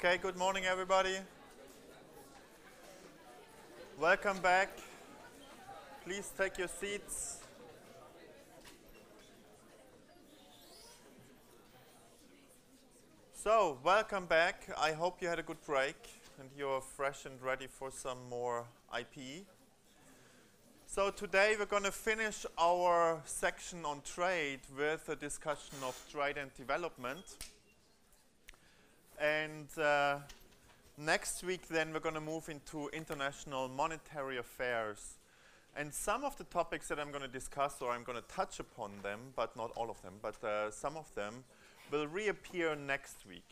Okay, good morning everybody. Welcome back. Please take your seats. So, welcome back. I hope you had a good break and you're fresh and ready for some more IPE. So today we're going to finish our section on trade with a discussion of trade and development. And next week then we're going to move into international monetary affairs. And some of the topics that I'm going to discuss, or I'm going to touch upon them, but not all of them, but some of them will reappear next week.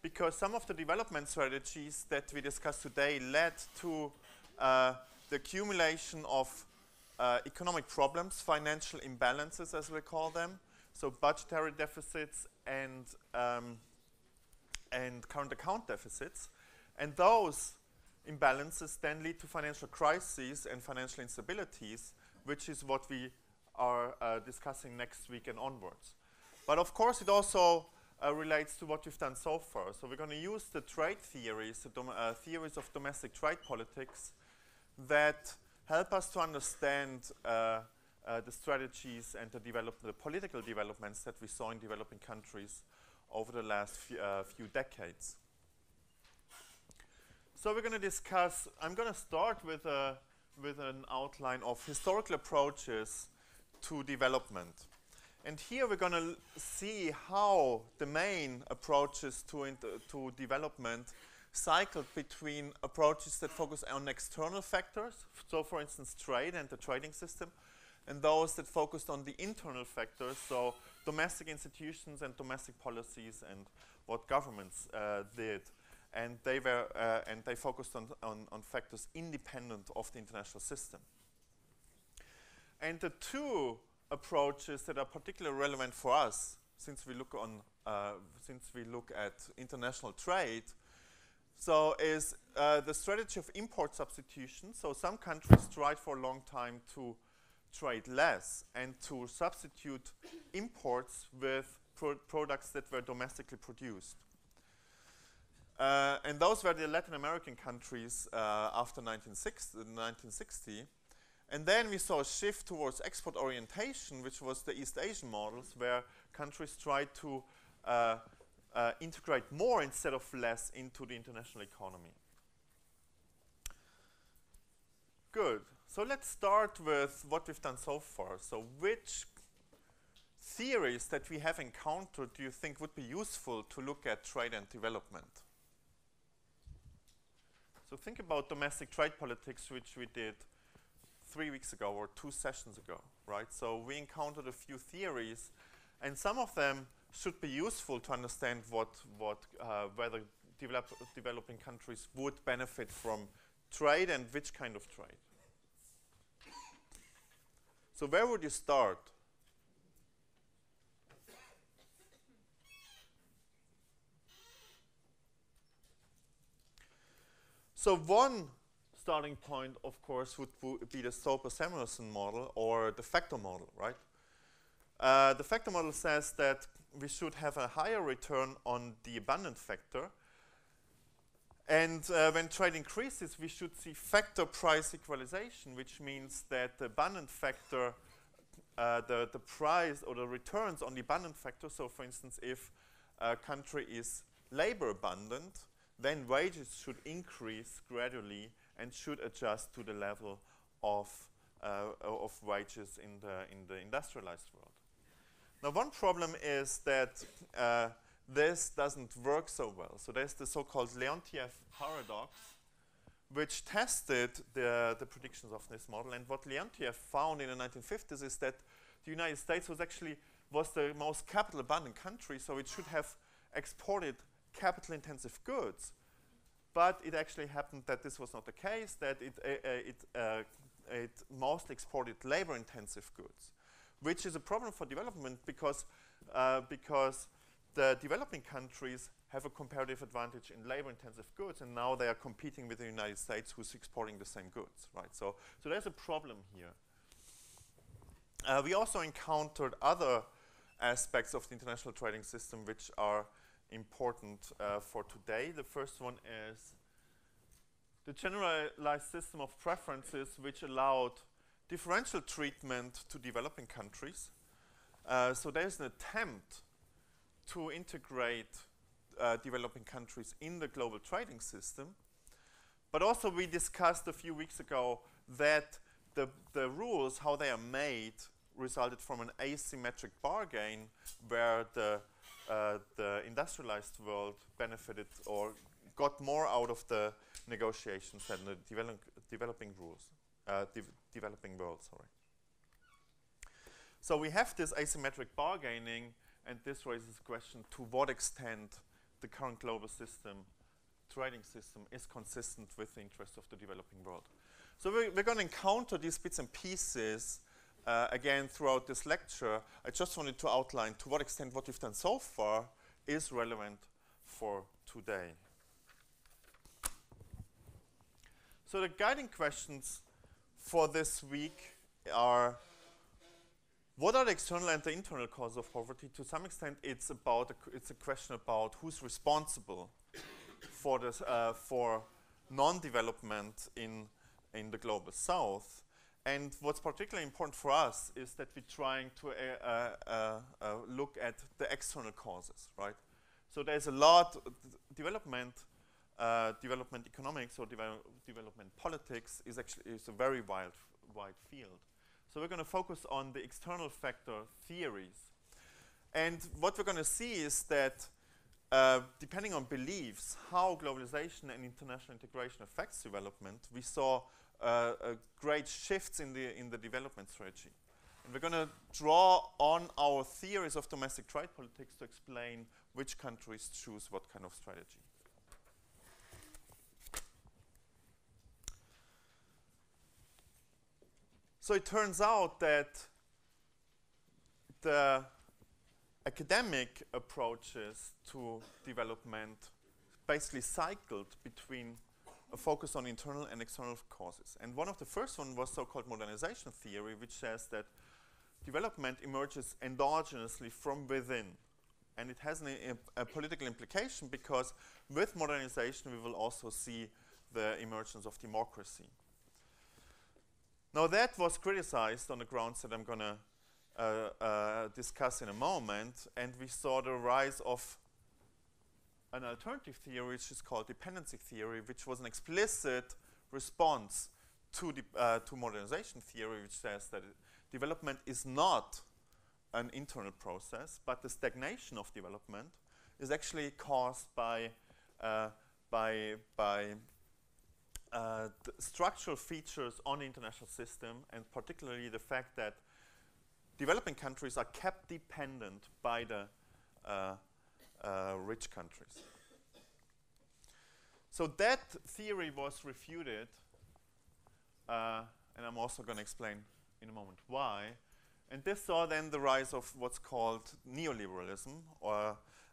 Because some of the development strategies that we discussed today led to the accumulation of economic problems, financial imbalances as we call them, so budgetary deficits and current account deficits. And those imbalances then lead to financial crises and financial instabilities, which is what we are discussing next week and onwards. But of course it also relates to what we've done so far. So we're going to use the trade theories, the theories of domestic trade politics that help us to understand the strategies and the political developments that we saw in developing countries over the last few decades. So we're going to discuss, I'm going to start with an outline of historical approaches to development. And here we're going to see how the main approaches to development cycled between approaches that focus on external factors, so for instance trade and the trading system, and those that focused on the internal factors, so domestic institutions and domestic policies and what governments did. And they focused on factors independent of the international system. And the two approaches that are particularly relevant for us, since we look at international trade, so is the strategy of import substitution. So some countries tried for a long time to trade less and to substitute imports with products that were domestically produced. And those were the Latin American countries after 1960. And then we saw a shift towards export orientation, which was the East Asian models, where countries tried to integrate more instead of less into the international economy. Good. So let's start with what we've done so far. So which theories that we have encountered do you think would be useful to look at trade and development? So think about domestic trade politics, which we did 3 weeks ago or 2 sessions ago, right? So we encountered a few theories, and some of them should be useful to understand whether developing countries would benefit from trade and which kind of trade. So where would you start? So one starting point, of course, would be the Soper-Samuelson model or the Fecteau model, right? The Fecteau model says that we should have a higher return on the abundant factor. And when trade increases, we should see factor price equalization, which means that the abundant factor, the price or the returns on the abundant factor, so for instance, if a country is labor abundant, then wages should increase gradually and should adjust to the level of wages in the industrialized world. Now, one problem is that this doesn't work so well. So there's the so-called Leontief paradox, which tested the predictions of this model. And what Leontief found in the 1950s is that the United States was the most capital abundant country, so it should have exported capital-intensive goods, but it actually happened that this was not the case, that it mostly exported labor-intensive goods, which is a problem for development because the developing countries have a comparative advantage in labor-intensive goods, and now they are competing with the United States, who's exporting the same goods, right? So there's a problem here. We also encountered other aspects of the international trading system which are important for today. The first one is the generalized system of preferences, which allowed differential treatment to developing countries. So there's an attempt to integrate developing countries in the global trading system. But also we discussed a few weeks ago that the rules, how they are made, resulted from an asymmetric bargain where the industrialized world benefited or got more out of the negotiations than the developing world. Sorry. So we have this asymmetric bargaining, and this raises the question to what extent the current global system, trading system, is consistent with the interests of the developing world. So we're going to encounter these bits and pieces again throughout this lecture. I just wanted to outline to what extent what we've done so far is relevant for today. So the guiding questions for this week are: what are the external and the internal causes of poverty? To some extent, it's a question about who's responsible for this for non-development in the global south. And what's particularly important for us is that we're trying to look at the external causes, right? So there's a lot development economics or development politics is a very wide field. So we're going to focus on the external factor theories. And what we're going to see is that depending on beliefs, how globalization and international integration affects development, we saw great shifts in the development strategy. And we're going to draw on our theories of domestic trade politics to explain which countries choose what kind of strategy. So it turns out that the academic approaches to development basically cycled between a focus on internal and external causes. And one of the first one was so-called modernization theory, which says that development emerges endogenously from within. And it has a political implication because with modernization we will also see the emergence of democracy. Now that was criticized on the grounds that I'm going to discuss in a moment, and we saw the rise of an alternative theory which is called dependency theory, which was an explicit response to modernization theory, which says that development is not an internal process, but the stagnation of development is actually caused by the structural features on the international system, and particularly the fact that developing countries are kept dependent by the rich countries. So that theory was refuted, and I'm also going to explain in a moment why. And this saw then the rise of what's called neoliberalism,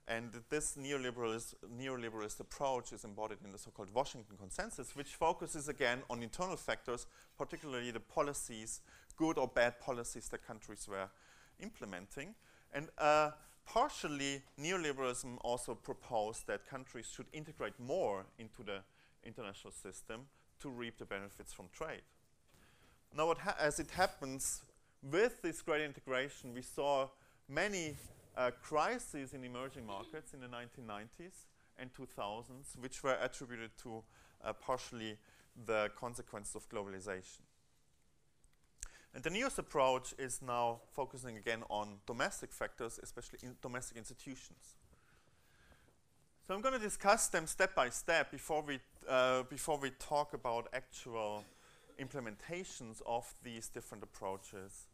and this neoliberalist approach is embodied in the so-called Washington Consensus, which focuses again on internal factors, particularly the policies, good or bad policies that countries were implementing. And partially, neoliberalism also proposed that countries should integrate more into the international system to reap the benefits from trade. Now, as it happens, with this great integration, we saw many crises in emerging markets in the 1990s and 2000s, which were attributed to partially the consequences of globalization. And the newest approach is now focusing again on domestic factors, especially in domestic institutions. So I'm going to discuss them step by step before we talk about actual implementations of these different approaches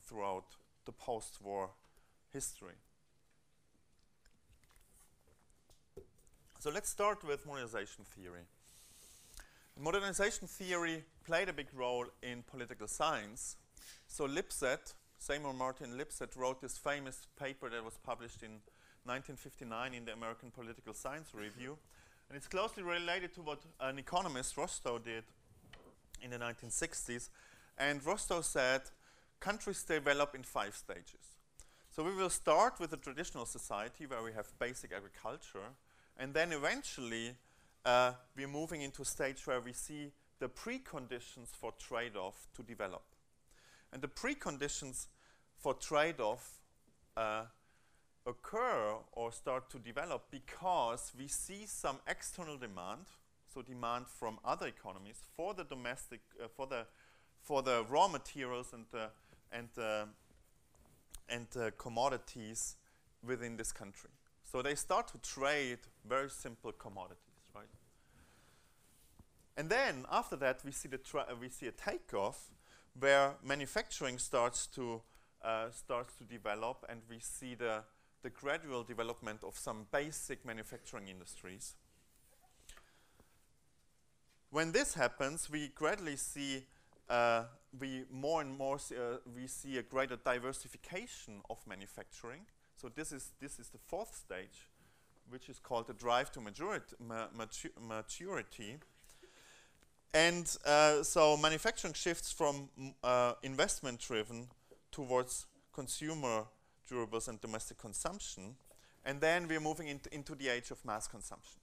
throughout the post-war history. So let's start with modernization theory. Modernization theory played a big role in political science. So Lipset, Seymour Martin Lipset, wrote this famous paper that was published in 1959 in the American Political Science Review. And it's closely related to what an economist, Rostow, did in the 1960s. And Rostow said, countries develop in 5 stages. So we will start with a traditional society where we have basic agriculture, and then eventually we're moving into a stage where we see the preconditions for trade-off to develop. And the preconditions for trade-off occur or start to develop because we see some external demand, so demand from other economies for the domestic, for the raw materials and commodities within this country. So they start to trade very simple commodities, right? And then after that, we see a takeoff where manufacturing starts to develop, and we see the gradual development of some basic manufacturing industries. When this happens, we gradually see we see a greater diversification of manufacturing. So this is the fourth stage, which is called the drive to maturity. And so manufacturing shifts from investment-driven towards consumer durables and domestic consumption. And then we're moving into the age of mass consumption,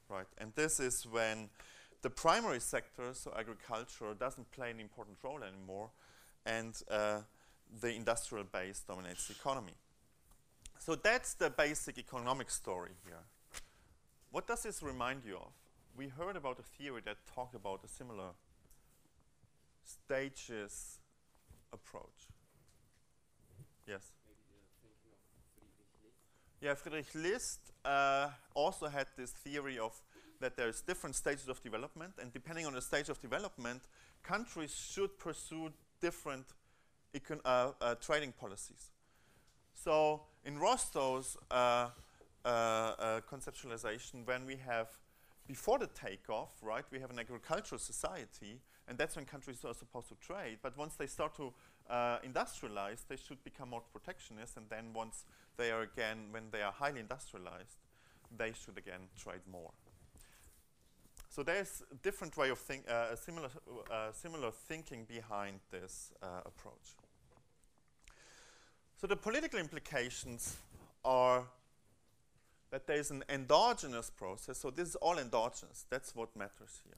right? And this is when the primary sector, so agriculture, doesn't play an important role anymore, and the industrial base dominates the economy. So that's the basic economic story here. What does this remind you of? We heard about a theory that talked about a similar stages approach. Yes? Yeah, Friedrich List also had this theory of that there's different stages of development, and depending on the stage of development, countries should pursue different trading policies. So in Rostow's conceptualization, when we have, before the takeoff, right, we have an agricultural society, and that's when countries are supposed to trade, but once they start to industrialize, they should become more protectionist, and then once they are again, when they are highly industrialized, they should again trade more. So there's a different way of similar thinking behind this approach. So the political implications are that there's an endogenous process. So this is all endogenous. That's what matters here.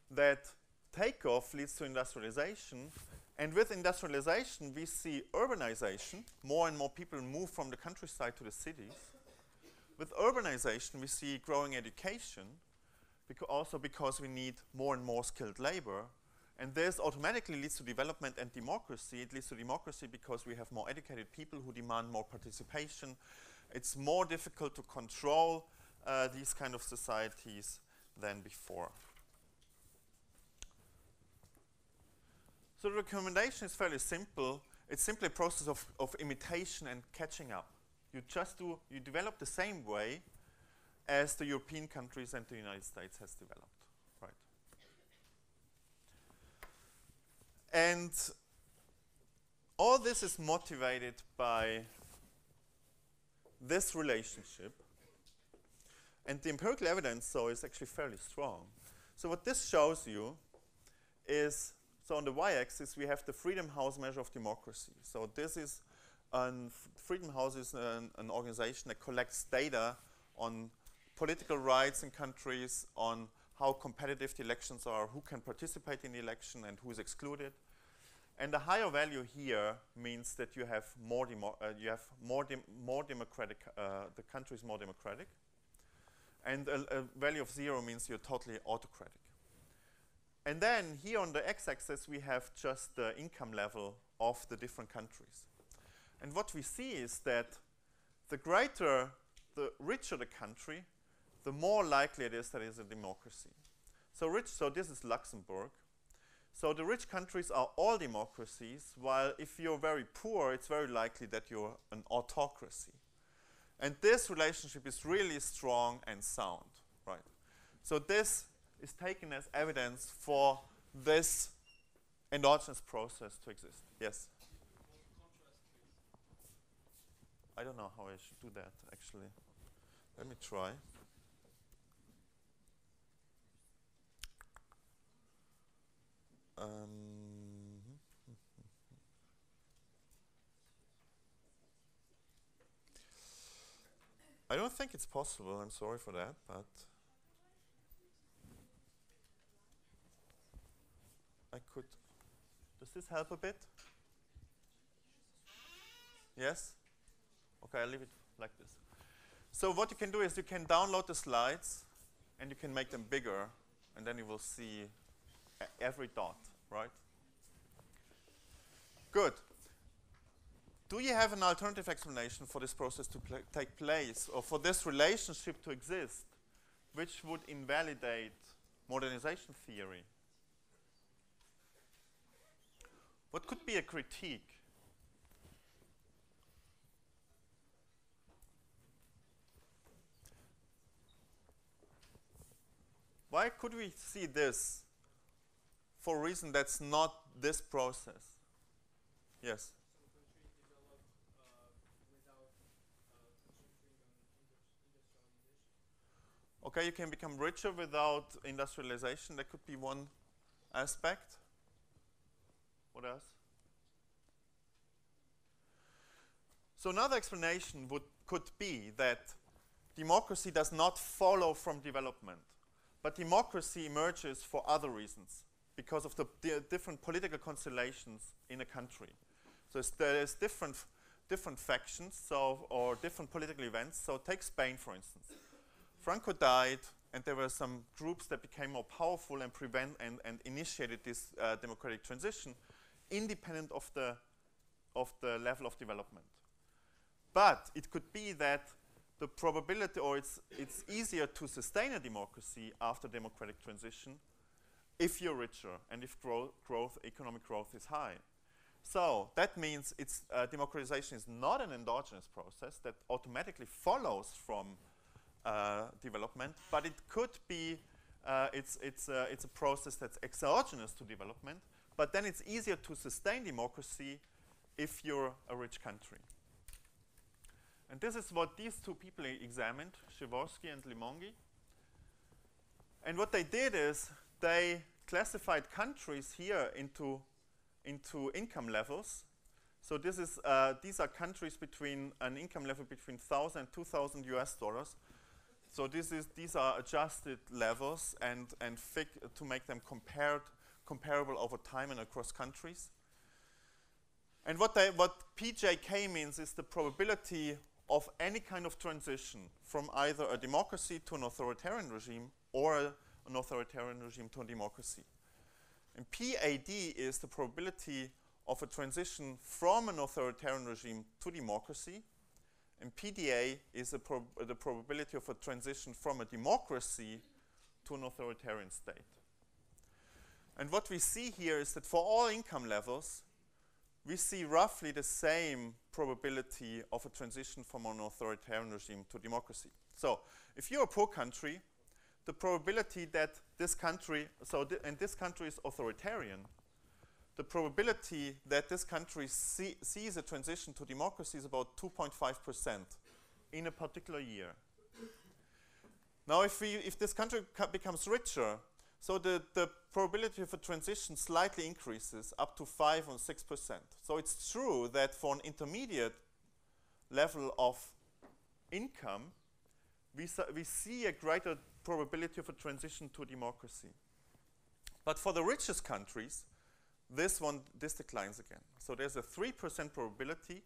That takeoff leads to industrialization, and with industrialization we see urbanization. More and more people move from the countryside to the cities. With urbanization we see growing education, also because we need more and more skilled labor, and this automatically leads to development and democracy. It leads to democracy because we have more educated people who demand more participation. It's more difficult to control these kind of societies than before. So the recommendation is fairly simple. It's simply a process of imitation and catching up. You develop the same way as the European countries and the United States has developed, right? And all this is motivated by this relationship, and the empirical evidence, so, is actually fairly strong. So what this shows you is, so on the y-axis we have the Freedom House measure of democracy. So this is, Freedom House is an organization that collects data on political rights in countries, on how competitive the elections are, who can participate in the election and who is excluded. And the higher value here means that you have more democratic, the country is more democratic. And a value of 0 means you're totally autocratic. And then here on the x-axis we have just the income level of the different countries. And what we see is that the richer the country, the more likely it is that it is a democracy. So this is Luxembourg. So the rich countries are all democracies, while if you're very poor, it's very likely that you're an autocracy. And this relationship is really strong and sound, right? So this is taken as evidence for this endogenous process to exist. Yes? I don't know how I should do that, actually. Let me try. think it's possible. I'm sorry for that, but I could. Does this help a bit? Yes? Okay, I'll leave it like this. So what you can do is you can download the slides and you can make them bigger, and then you will see every dot, right? Good. Do you have an alternative explanation for this process to take place, or for this relationship to exist, which would invalidate modernization theory? What could be a critique? Why could we see this for a reason that's not this process? Yes? Okay, you can become richer without industrialization. That could be one aspect. What else? So another explanation could be that democracy does not follow from development, but democracy emerges for other reasons, because of the different political constellations in a country. So there's different factions, or different political events. So take Spain, for instance. Franco died, and there were some groups that became more powerful and and initiated this democratic transition, independent of the level of development. But it could be that the probability, or it's easier to sustain a democracy after democratic transition if you're richer and if economic growth is high. So that means democratization is not an endogenous process that automatically follows from development, but it could be it's a process that's exogenous to development, but then it's easier to sustain democracy if you're a rich country. And this is what these two people examined, Przeworski and Limongi. And what they did is they classified countries here into income levels. So this is these are countries between an income level between 1,000 and 2,000 US dollars. So these are adjusted levels and to make them comparable over time and across countries. And what PJK means is the probability of any kind of transition from either a democracy to an authoritarian regime or an authoritarian regime to a democracy. And PAD is the probability of a transition from an authoritarian regime to democracy. And PDA is the probability of a transition from a democracy to an authoritarian state. And what we see here is that for all income levels, we see roughly the same probability of a transition from an authoritarian regime to democracy. So if you're a poor country, the probability that this country, and this country is authoritarian, the probability that this country sees a transition to democracy is about 2.5% in a particular year. Now if this country becomes richer, so the probability of a transition slightly increases up to 5 or 6%. So it's true that for an intermediate level of income, we see a greater probability of a transition to democracy. But for the richest countries, this declines again. So there's a 3% probability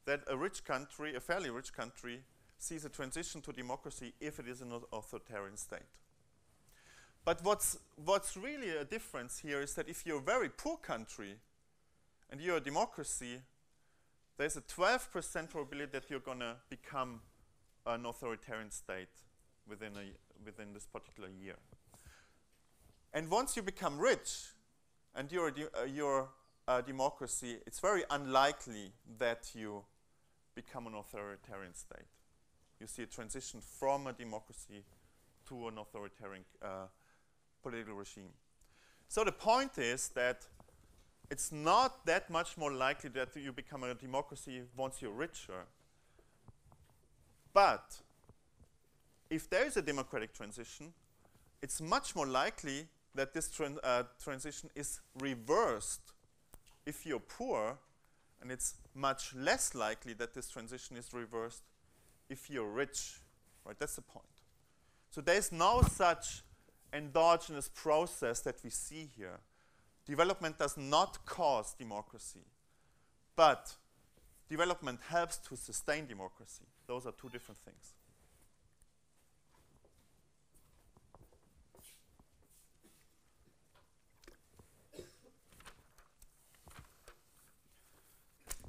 that a fairly rich country, sees a transition to democracy if it is an authoritarian state. But what's really a difference here is that if you're a very poor country and you're a democracy, there's a 12% probability that you're going to become an authoritarian state within this particular year. And once you become rich and you're a democracy, it's very unlikely that you become an authoritarian state. You see a transition from a democracy to an authoritarian political regime. So the point is that it's not that much more likely that you become a democracy once you're richer. But if there is a democratic transition, it's much more likely that this transition is reversed if you're poor, and it's much less likely that this transition is reversed if you're rich right? That's the point. So there's no such endogenous process that we see here. Development does not cause democracy, but development helps to sustain democracy. Those are two different things.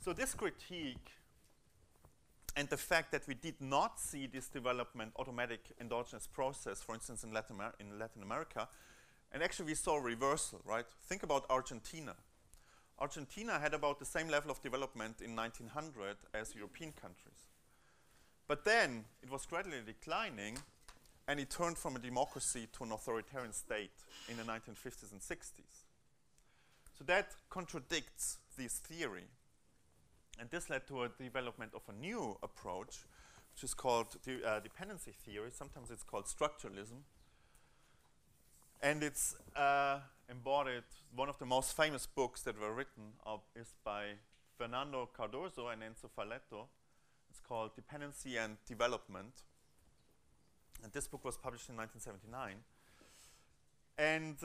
So this critique and the fact that we did not see this development automatic endogenous process, for instance, in Latin America, and actually we saw a reversal, right? Think about Argentina. Argentina had about the same level of development in 1900 as European countries. But then it was gradually declining, and it turned from a democracy to an authoritarian state in the 1950s and 60s. So that contradicts this theory. And this led to a development of a new approach, which is called dependency theory. Sometimes it's called structuralism. And it's embodied, one of the most famous books that were written is by Fernando Cardoso and Enzo Falletto. It's called Dependency and Development. And this book was published in 1979. And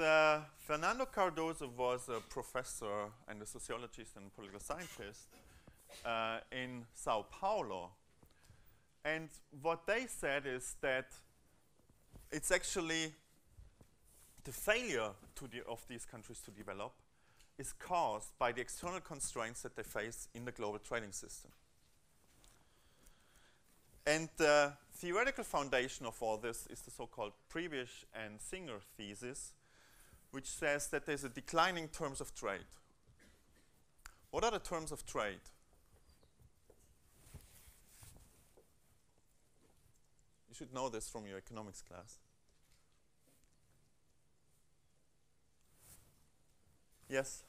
Fernando Cardoso was a professor and a sociologist and political scientist in Sao Paulo. And what they said is that it's actually the failure of these countries to develop is caused by the external constraints that they face in the global trading system. And the theoretical foundation of all this is the so-called Cleavage and Singer thesis, which says that there's a declining terms of trade. What are the terms of trade? You should know this from your economics class. Yes?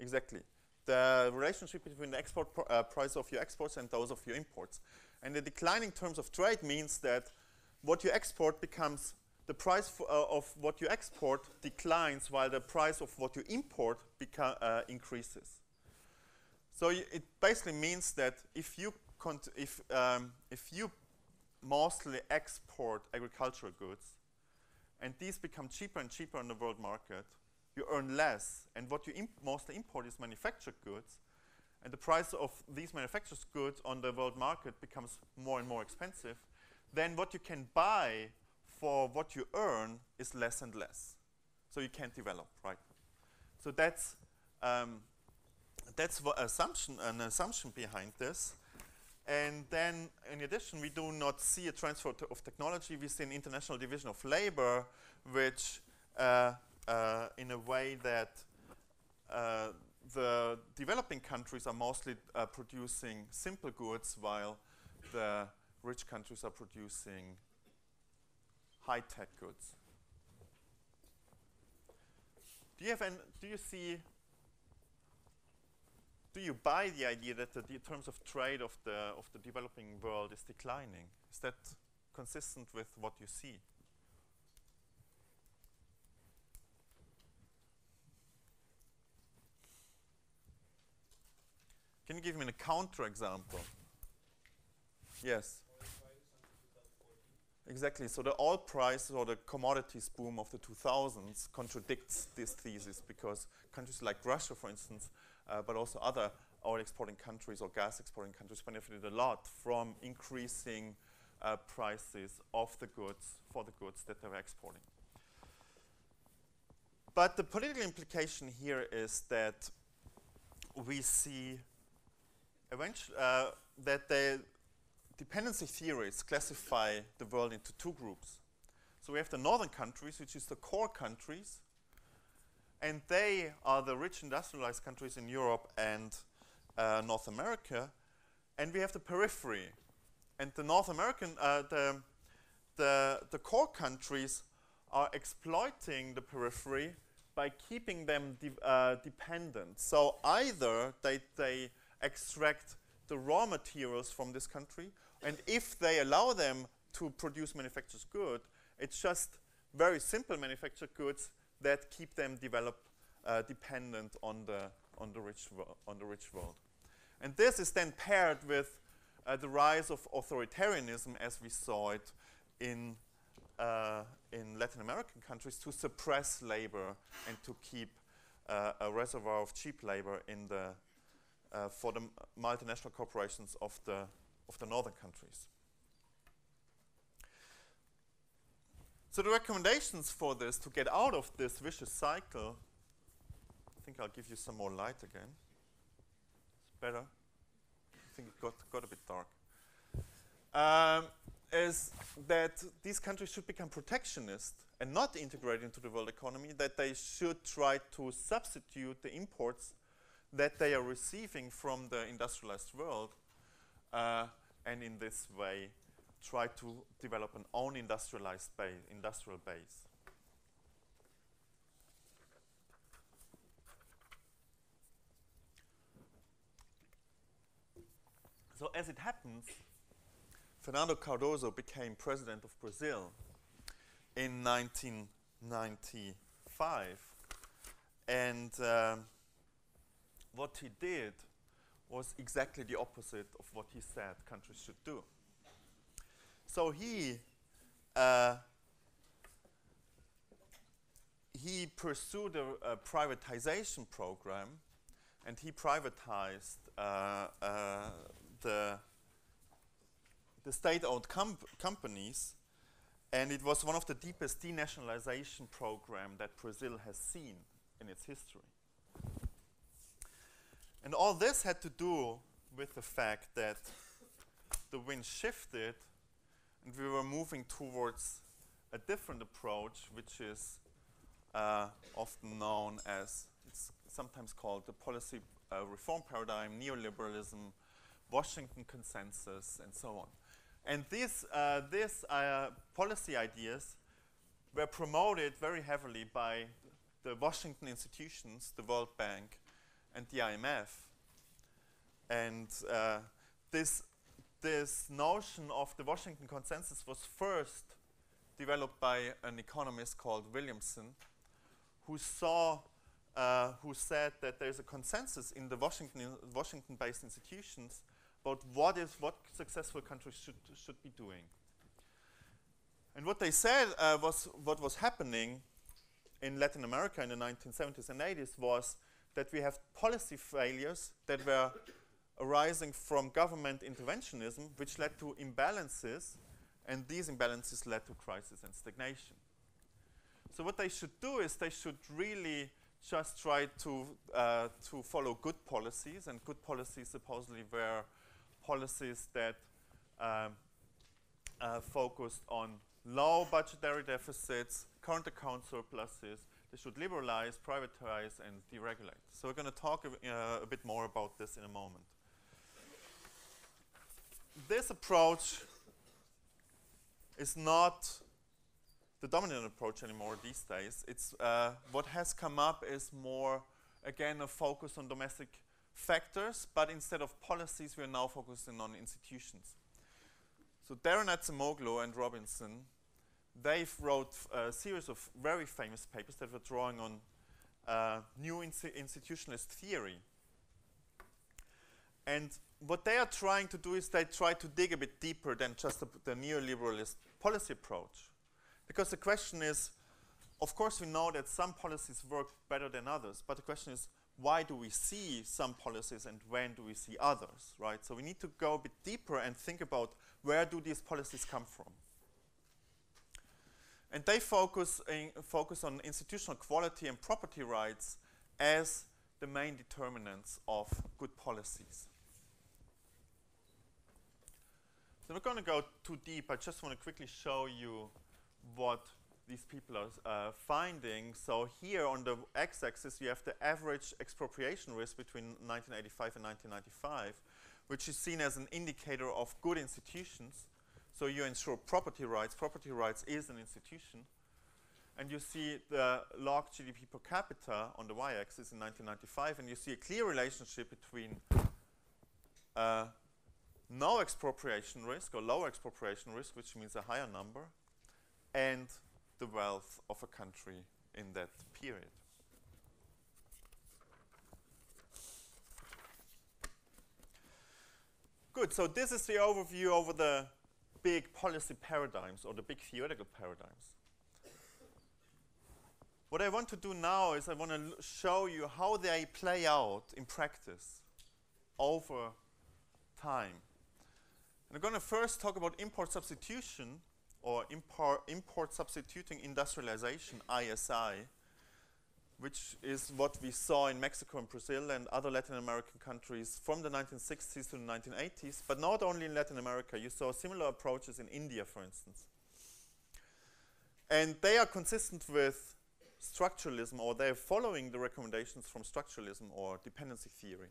Exactly. The relationship between the export price of your exports and those of your imports. And the declining terms of trade means that what you export becomes, the price of what you export declines while the price of what you import increases. So it basically means that if you mostly export agricultural goods, and these become cheaper and cheaper on the world market, you earn less. And what you mostly import is manufactured goods. And the price of these manufactured goods on the world market becomes more and more expensive. Then what you can buy for what you earn is less and less. So you can't develop, right? So that's an assumption behind this. And then, in addition, we do not see a transfer of technology. We see an international division of labor, which, in a way that the developing countries are mostly producing simple goods, while the rich countries are producing high-tech goods. Do you buy the idea that the terms of trade of the developing world is declining? Is that consistent with what you see? Can you give me a counterexample? Yes. Exactly. So the oil price or the commodities boom of the 2000s contradicts this thesis, because countries like Russia, for instance, but also other oil exporting countries or gas exporting countries benefited a lot from increasing prices of the goods, for the goods that they were exporting. But the political implication here is that we see eventually that the dependency theories classify the world into two groups. So we have the northern countries, which is the core countries, and they are the rich industrialized countries in Europe and North America. And we have the periphery. And the North American, the core countries are exploiting the periphery by keeping them dependent. So either they extract the raw materials from this country, and if they allow them to produce manufactured goods, it's just very simple manufactured goods that keep them dependent on the rich world. And this is then paired with the rise of authoritarianism as we saw it in Latin American countries to suppress labor and to keep a reservoir of cheap labor in the for the multinational corporations of the northern countries. So the recommendations for this, to get out of this vicious cycle, I think I'll give you some more light again. It's better. I think it got a bit dark. Is that these countries should become protectionist and not integrate into the world economy, that they should try to substitute the imports that they are receiving from the industrialized world, and in this way try to develop an own industrial base. So as it happens, Fernando Cardoso became president of Brazil in 1995, and what he did was exactly the opposite of what he said countries should do. So he pursued a privatization program, and he privatized the state-owned companies, and it was one of the deepest denationalization programs that Brazil has seen in its history. And all this had to do with the fact that the wind shifted and we were moving towards a different approach, which is often known as, it's sometimes called the policy reform paradigm, neoliberalism, Washington consensus, and so on. And these policy ideas were promoted very heavily by the Washington institutions, the World Bank, and the IMF. And this notion of the Washington consensus was first developed by an economist called Williamson, who said that there's a consensus in the Washington-based institutions about what successful countries should be doing. And what they said was what was happening in Latin America in the 1970s and 80s was that we have policy failures that were arising from government interventionism, which led to imbalances, and these imbalances led to crisis and stagnation. So what they should do is they should really just try to follow good policies, and good policies supposedly were policies that focused on low budgetary deficits, current account surpluses. They should liberalize, privatize, and deregulate. So we're going to talk a bit more about this in a moment. This approach is not the dominant approach anymore these days. It's what has come up is more, again, a focus on domestic factors, but instead of policies, we are now focusing on institutions. So Darren Acemoglu and Robinson, they wrote a series of very famous papers that were drawing on new institutionalist theory. And what they are trying to do is they try to dig a bit deeper than just the neoliberalist policy approach. Because the question is, of course we know that some policies work better than others, but the question is, why do we see some policies and when do we see others, right? So we need to go a bit deeper and think about where do these policies come from. And they focus on institutional quality and property rights as the main determinants of good policies. So we're going to go too deep. I just want to quickly show you what these people are finding. So here on the x-axis, you have the average expropriation risk between 1985 and 1995, which is seen as an indicator of good institutions. So you ensure property rights. Property rights is an institution. And you see the log GDP per capita on the y-axis in 1995, and you see a clear relationship between no expropriation risk or low expropriation risk, which means a higher number, and the wealth of a country in that period. Good, so this is the overview over the big policy paradigms or the big theoretical paradigms. What I want to do now is I want to show you how they play out in practice over time. And I'm going to first talk about import substitution or import substituting industrialization, ISI, which is what we saw in Mexico and Brazil and other Latin American countries from the 1960s to the 1980s, but not only in Latin America. You saw similar approaches in India, for instance. And they are consistent with structuralism, or they're following the recommendations from structuralism or dependency theory.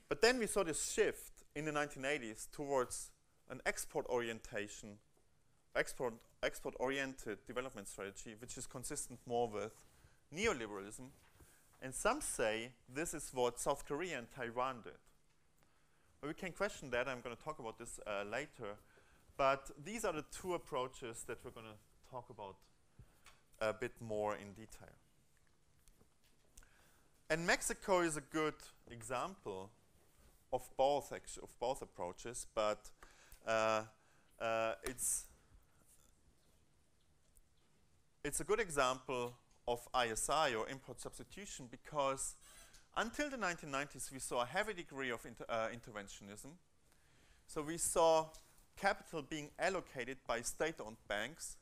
But then we saw this shift in the 1980s towards an export-oriented development strategy, which is consistent more with neoliberalism. And some say this is what South Korea and Taiwan did. But we can question that. I'm going to talk about this later. But these are the two approaches that we're going to talk about a bit more in detail. And Mexico is a good example of both approaches, but it's a good example of ISI or import substitution because until the 1990s we saw a heavy degree of interventionism. So we saw capital being allocated by state-owned banks,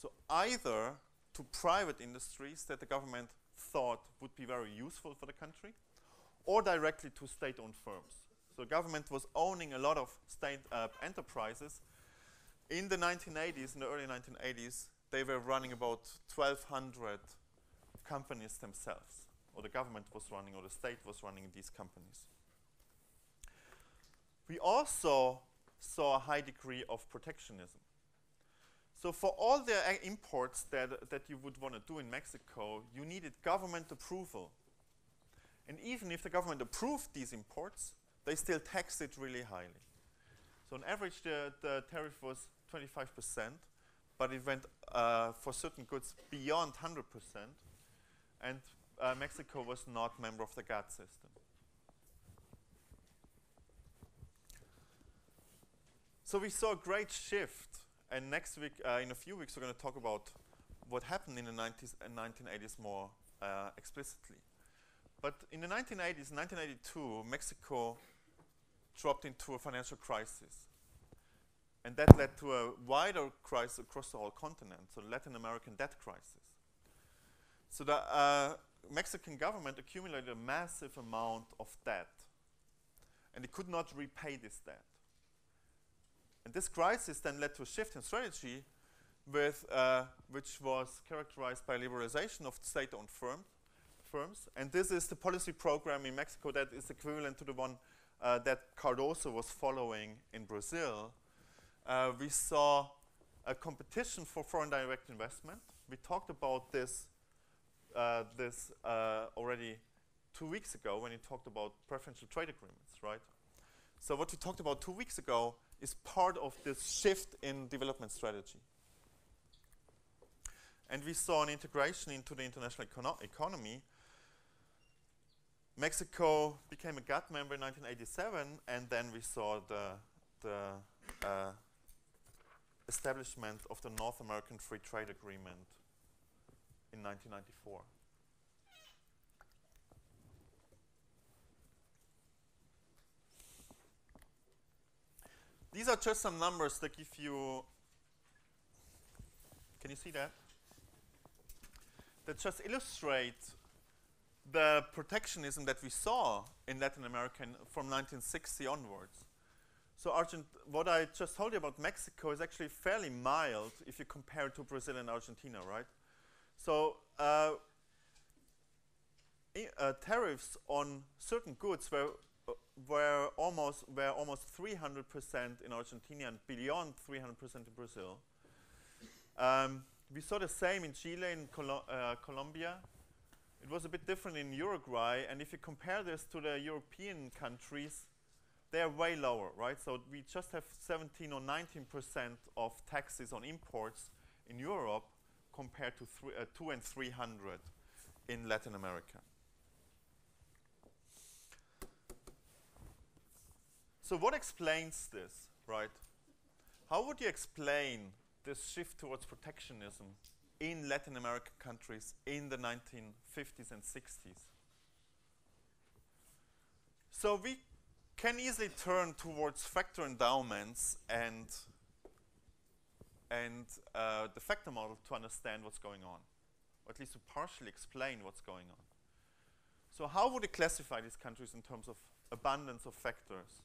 so either to private industries that the government thought would be very useful for the country, or directly to state-owned firms. So the government was owning a lot of state enterprises. In the 1980s, in the early 1980s, they were running about 1,200 companies themselves, or the government was running, or the state was running these companies. We also saw a high degree of protectionism. So for all the imports that you would want to do in Mexico, you needed government approval. And even if the government approved these imports, they still taxed it really highly. So on average, the tariff was 25%, but it went for certain goods beyond 100%. And Mexico was not a member of the GATT system. So we saw a great shift. And next week, in a few weeks, we're going to talk about what happened in the 90s and 1980s more explicitly. But in the 1980s, 1982, Mexico dropped into a financial crisis. And that led to a wider crisis across the whole continent, so the Latin American debt crisis. So the Mexican government accumulated a massive amount of debt, and it could not repay this debt. And this crisis then led to a shift in strategy with, which was characterized by liberalization of state-owned firms. And this is the policy program in Mexico that is equivalent to the one that Cardoso was following in Brazil. We saw a competition for foreign direct investment. We talked about this already 2 weeks ago when we talked about preferential trade agreements, right? So what we talked about 2 weeks ago is part of this shift in development strategy. And we saw an integration into the international economy. Mexico became a GATT member in 1987, and then we saw the establishment of the North American Free Trade Agreement in 1994. These are just some numbers that give you, can you see that? That just illustrate the protectionism that we saw in Latin America from 1960 onwards. So what I just told you about Mexico is actually fairly mild if you compare it to Brazil and Argentina, right? So tariffs on certain goods were almost 300% in Argentina and beyond 300% in Brazil. We saw the same in Chile, in Colombia. It was a bit different in Uruguay, and if you compare this to the European countries, they are way lower, right? So we just have 17 or 19% of taxes on imports in Europe compared to 200 and 300 in Latin America. So what explains this, right? How would you explain this shift towards protectionism in Latin American countries in the 1950s and 60s? So we can easily turn towards factor endowments and the Fecteau model to understand what's going on, or at least to partially explain what's going on. So how would you classify these countries in terms of abundance of factors?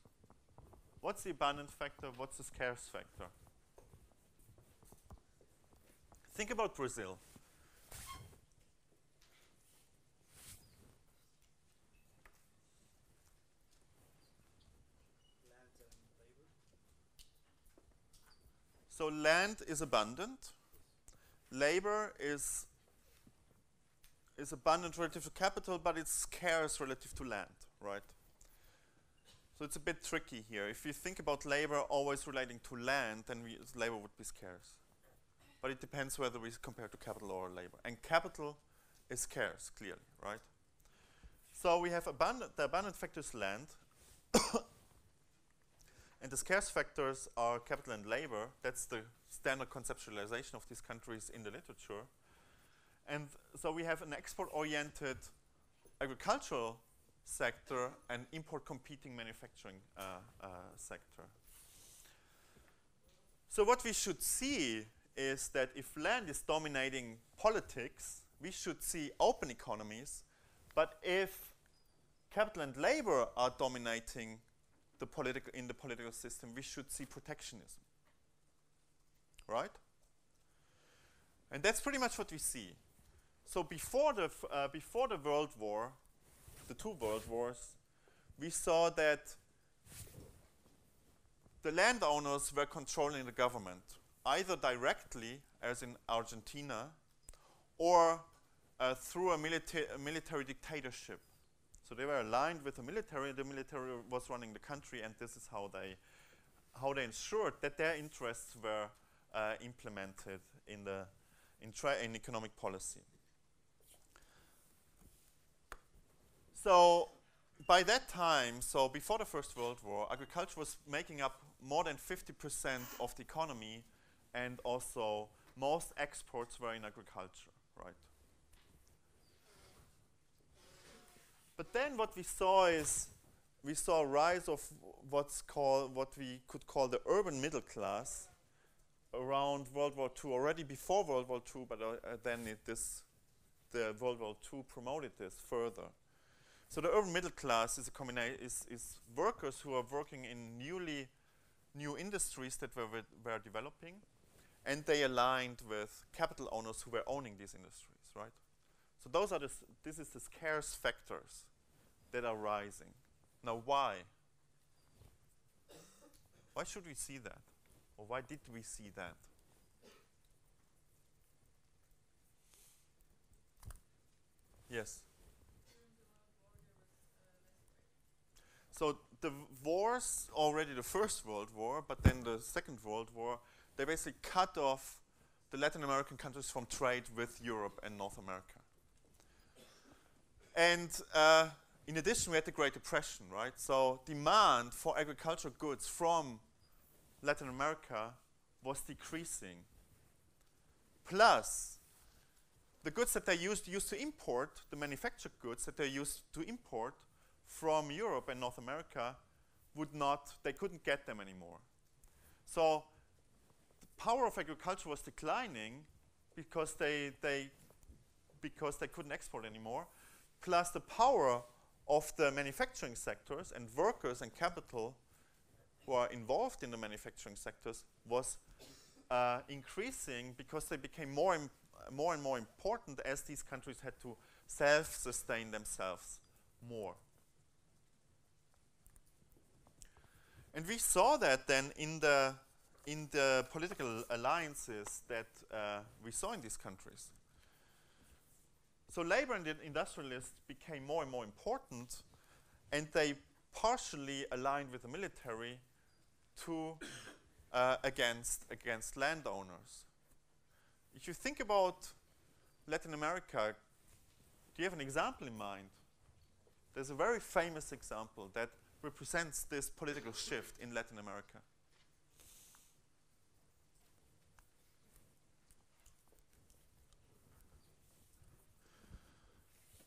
What's the abundant factor? What's the scarce factor? Think about Brazil. Land and labor. So land is abundant. Labor is abundant relative to capital, but it's scarce relative to land, right? So it's a bit tricky here. If you think about labor always relating to land, then labor would be scarce. But it depends whether we compare to capital or labor. And capital is scarce, clearly, right? So we have the abundant factor is land. And the scarce factors are capital and labor. That's the standard conceptualization of these countries in the literature. And so we have an export-oriented agricultural sector and import-competing manufacturing sector. So what we should see is that if land is dominating politics, we should see open economies. But if capital and labor are dominating the political system, we should see protectionism, right? And that's pretty much what we see. So before the World War, the two World Wars, we saw that the landowners were controlling the government, either directly, as in Argentina, or through a military dictatorship. So they were aligned with the military was running the country, and this is how they ensured that their interests were implemented in economic policy. So by that time, so before the First World War, agriculture was making up more than 50% of the economy, and also most exports were in agriculture, right? But then what we saw is we saw a rise of what we could call the urban middle class around World War II, already before World War II, but then the World War II promoted this further. So the urban middle class is a combination is workers who are working in new industries that were developing, and they aligned with capital owners who were owning these industries, right? So those are this is the scarce factors that are rising. Now why? Why should we see that? Or why did we see that? Yes. So the wars, already the First World War, but then the Second World War, they basically cut off the Latin American countries from trade with Europe and North America. And in addition, we had the Great Depression, right? So demand for agricultural goods from Latin America was decreasing. Plus, the goods that they used to import, the manufactured goods that they used to import from Europe and North America they couldn't get them anymore. So the power of agriculture was declining because they couldn't export anymore. Plus the power of the manufacturing sectors and workers and capital who are involved in the manufacturing sectors was increasing because they became more and more important as these countries had to self-sustain themselves more. And we saw that then in the political alliances that we saw in these countries. So labor and the industrialists became more and more important, and they partially aligned with the military to against landowners. If you think about Latin America, do you have an example in mind? There's a very famous example that represents this political shift in Latin America.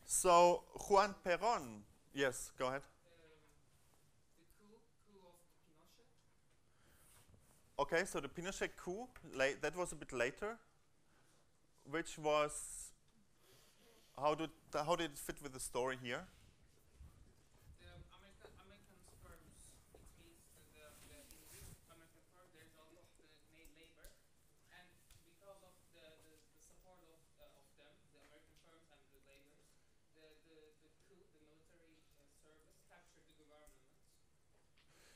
So Juan Perón, yes, go ahead. The coup of Pinochet. Okay, so the Pinochet coup, that was a bit later, which was, how did it fit with the story here? The American firms, it means that in this American firm there is a lot of labor, and because of the support of them, the American firms and the laborers, the coup, the military service captured the government.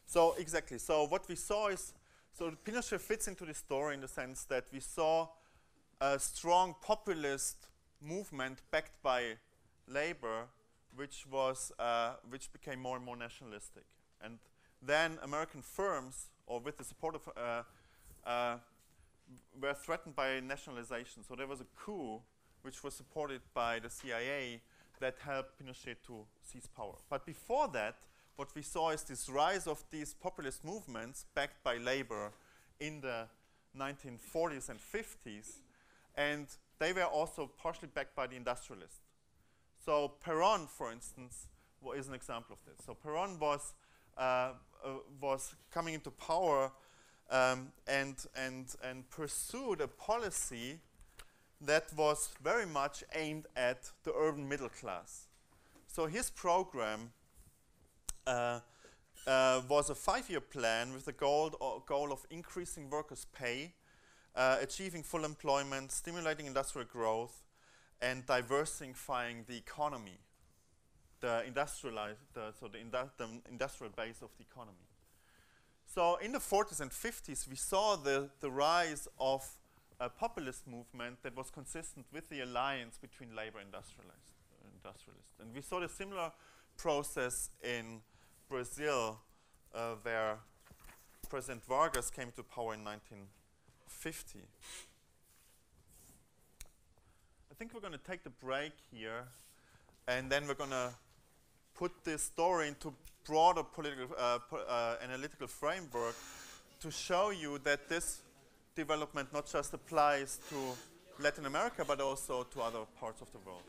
So exactly, so what we saw is, so Pinochet fits into the story in the sense that we saw a strong populist movement backed by labor, which became more and more nationalistic, and then American firms, or with the support of, were threatened by nationalization. So there was a coup, which was supported by the CIA, that helped Pinochet to seize power. But before that, what we saw is this rise of these populist movements backed by labor in the 1940s and 50s, and they were also partially backed by the industrialists. So Perón, for instance, is an example of this. So Perón was coming into power and pursued a policy that was very much aimed at the urban middle class. So his program was a 5-year plan with the goal of increasing workers' pay, achieving full employment, stimulating industrial growth, and diversifying the economy, the industrial base of the economy. So in the 40s and 50s, we saw the rise of a populist movement that was consistent with the alliance between labor and industrialists. And we saw the similar process in Brazil, where President Vargas came to power in 1950. I think we're going to take the break here, and then we're going to put this story into broader political, analytical framework to show you that this development not just applies to Latin America, but also to other parts of the world.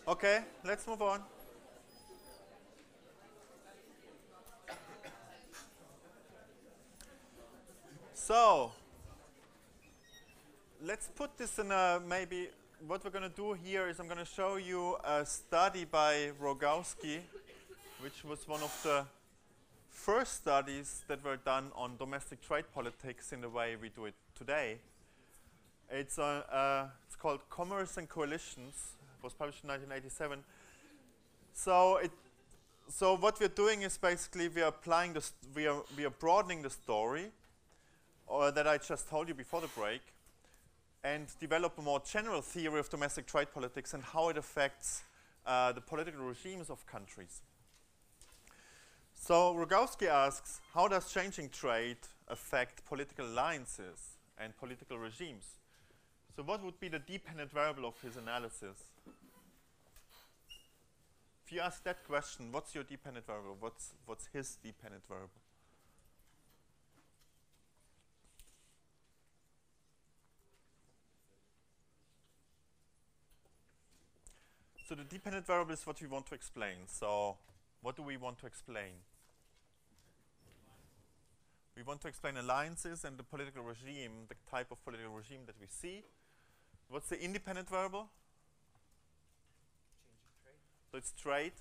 Okay, let's move on. So, let's put this in a maybe, what we're going to do here is I'm going to show you a study by Rogowski, which was one of the first studies that were done on domestic trade politics in the way we do it today. It's called Commerce and Coalitions. It was published in 1987. So what we're doing is basically we are applying this, we are broadening the story, or that I just told you before the break, and develop a more general theory of domestic trade politics and how it affects the political regimes of countries. So Rogowski asks, how does changing trade affect political alliances and political regimes? So what would be the dependent variable of his analysis? If you ask that question, what's your dependent variable? What's his dependent variable? So the dependent variable is what we want to explain. So what do we want to explain? We want to explain alliances and the political regime, the type of political regime that we see. What's the independent variable? Change of trade. So it's trade.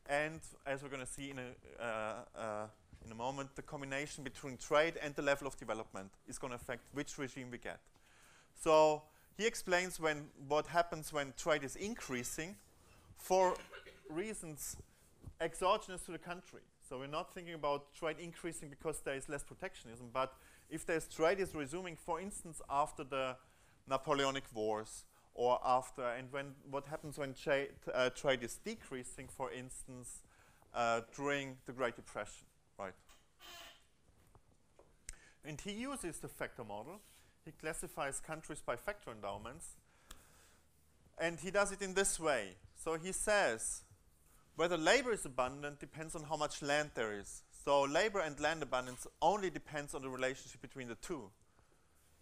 And as we're going to see in a moment, the combination between trade and the level of development is going to affect which regime we get. So he explains what happens when trade is increasing for reasons exogenous to the country. So we're not thinking about trade increasing because there is less protectionism, but if there's trade is resuming, for instance, after the Napoleonic Wars, or after, and what happens when trade is decreasing, for instance, during the Great Depression, right? And he uses the Fecteau model. He classifies countries by factor endowments, and he does it in this way. So he says, whether labor is abundant depends on how much land there is. So labor and land abundance only depends on the relationship between the two.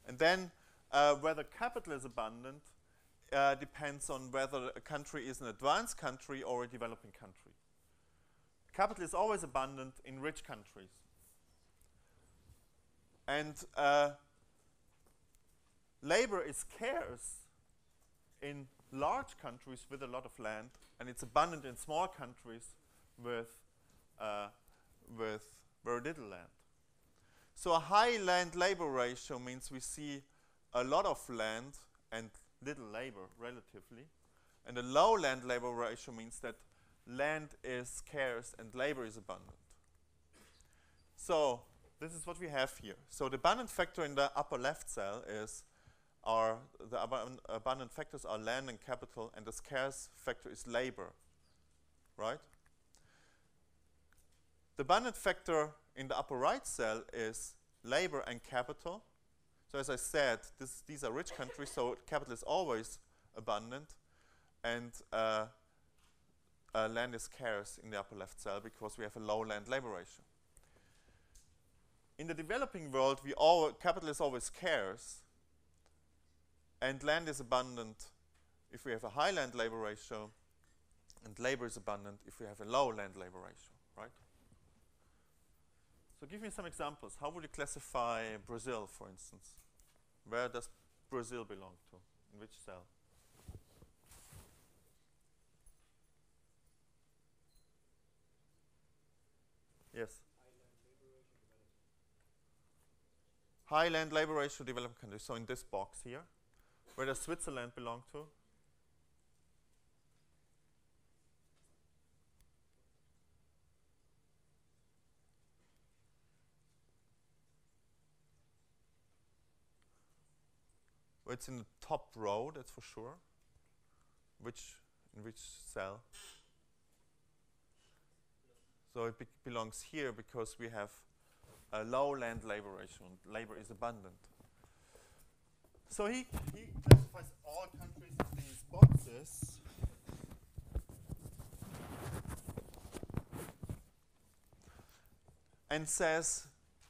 And then whether capital is abundant depends on whether a country is an advanced country or a developing country. Capital is always abundant in rich countries. And labor is scarce in large countries with a lot of land, and it's abundant in small countries with very little land. So a high land-labor ratio means we see a lot of land and little labor relatively, and a low land-labor ratio means that land is scarce and labor is abundant. So this is what we have here. So the abundant factor in the upper left cell is the abundant factors are land and capital, and the scarce factor is labor, right? The abundant factor in the upper right cell is labor and capital. So as I said, these are rich countries, so capital is always abundant, and land is scarce in the upper left cell because we have a low land-labor ratio. In the developing world, capital is always scarce, and land is abundant if we have a high land-labor ratio, and labor is abundant if we have a low land-labor ratio, right? So give me some examples. How would you classify Brazil, for instance? Where does Brazil belong to? In which cell? Yes? High land-labor ratio developing countries. So in this box here. Where does Switzerland belong to? Well, it's in the top row, that's for sure. In which cell? So it belongs here because we have a low land-labor ratio and labor is abundant. So he classifies all countries in these boxes. And says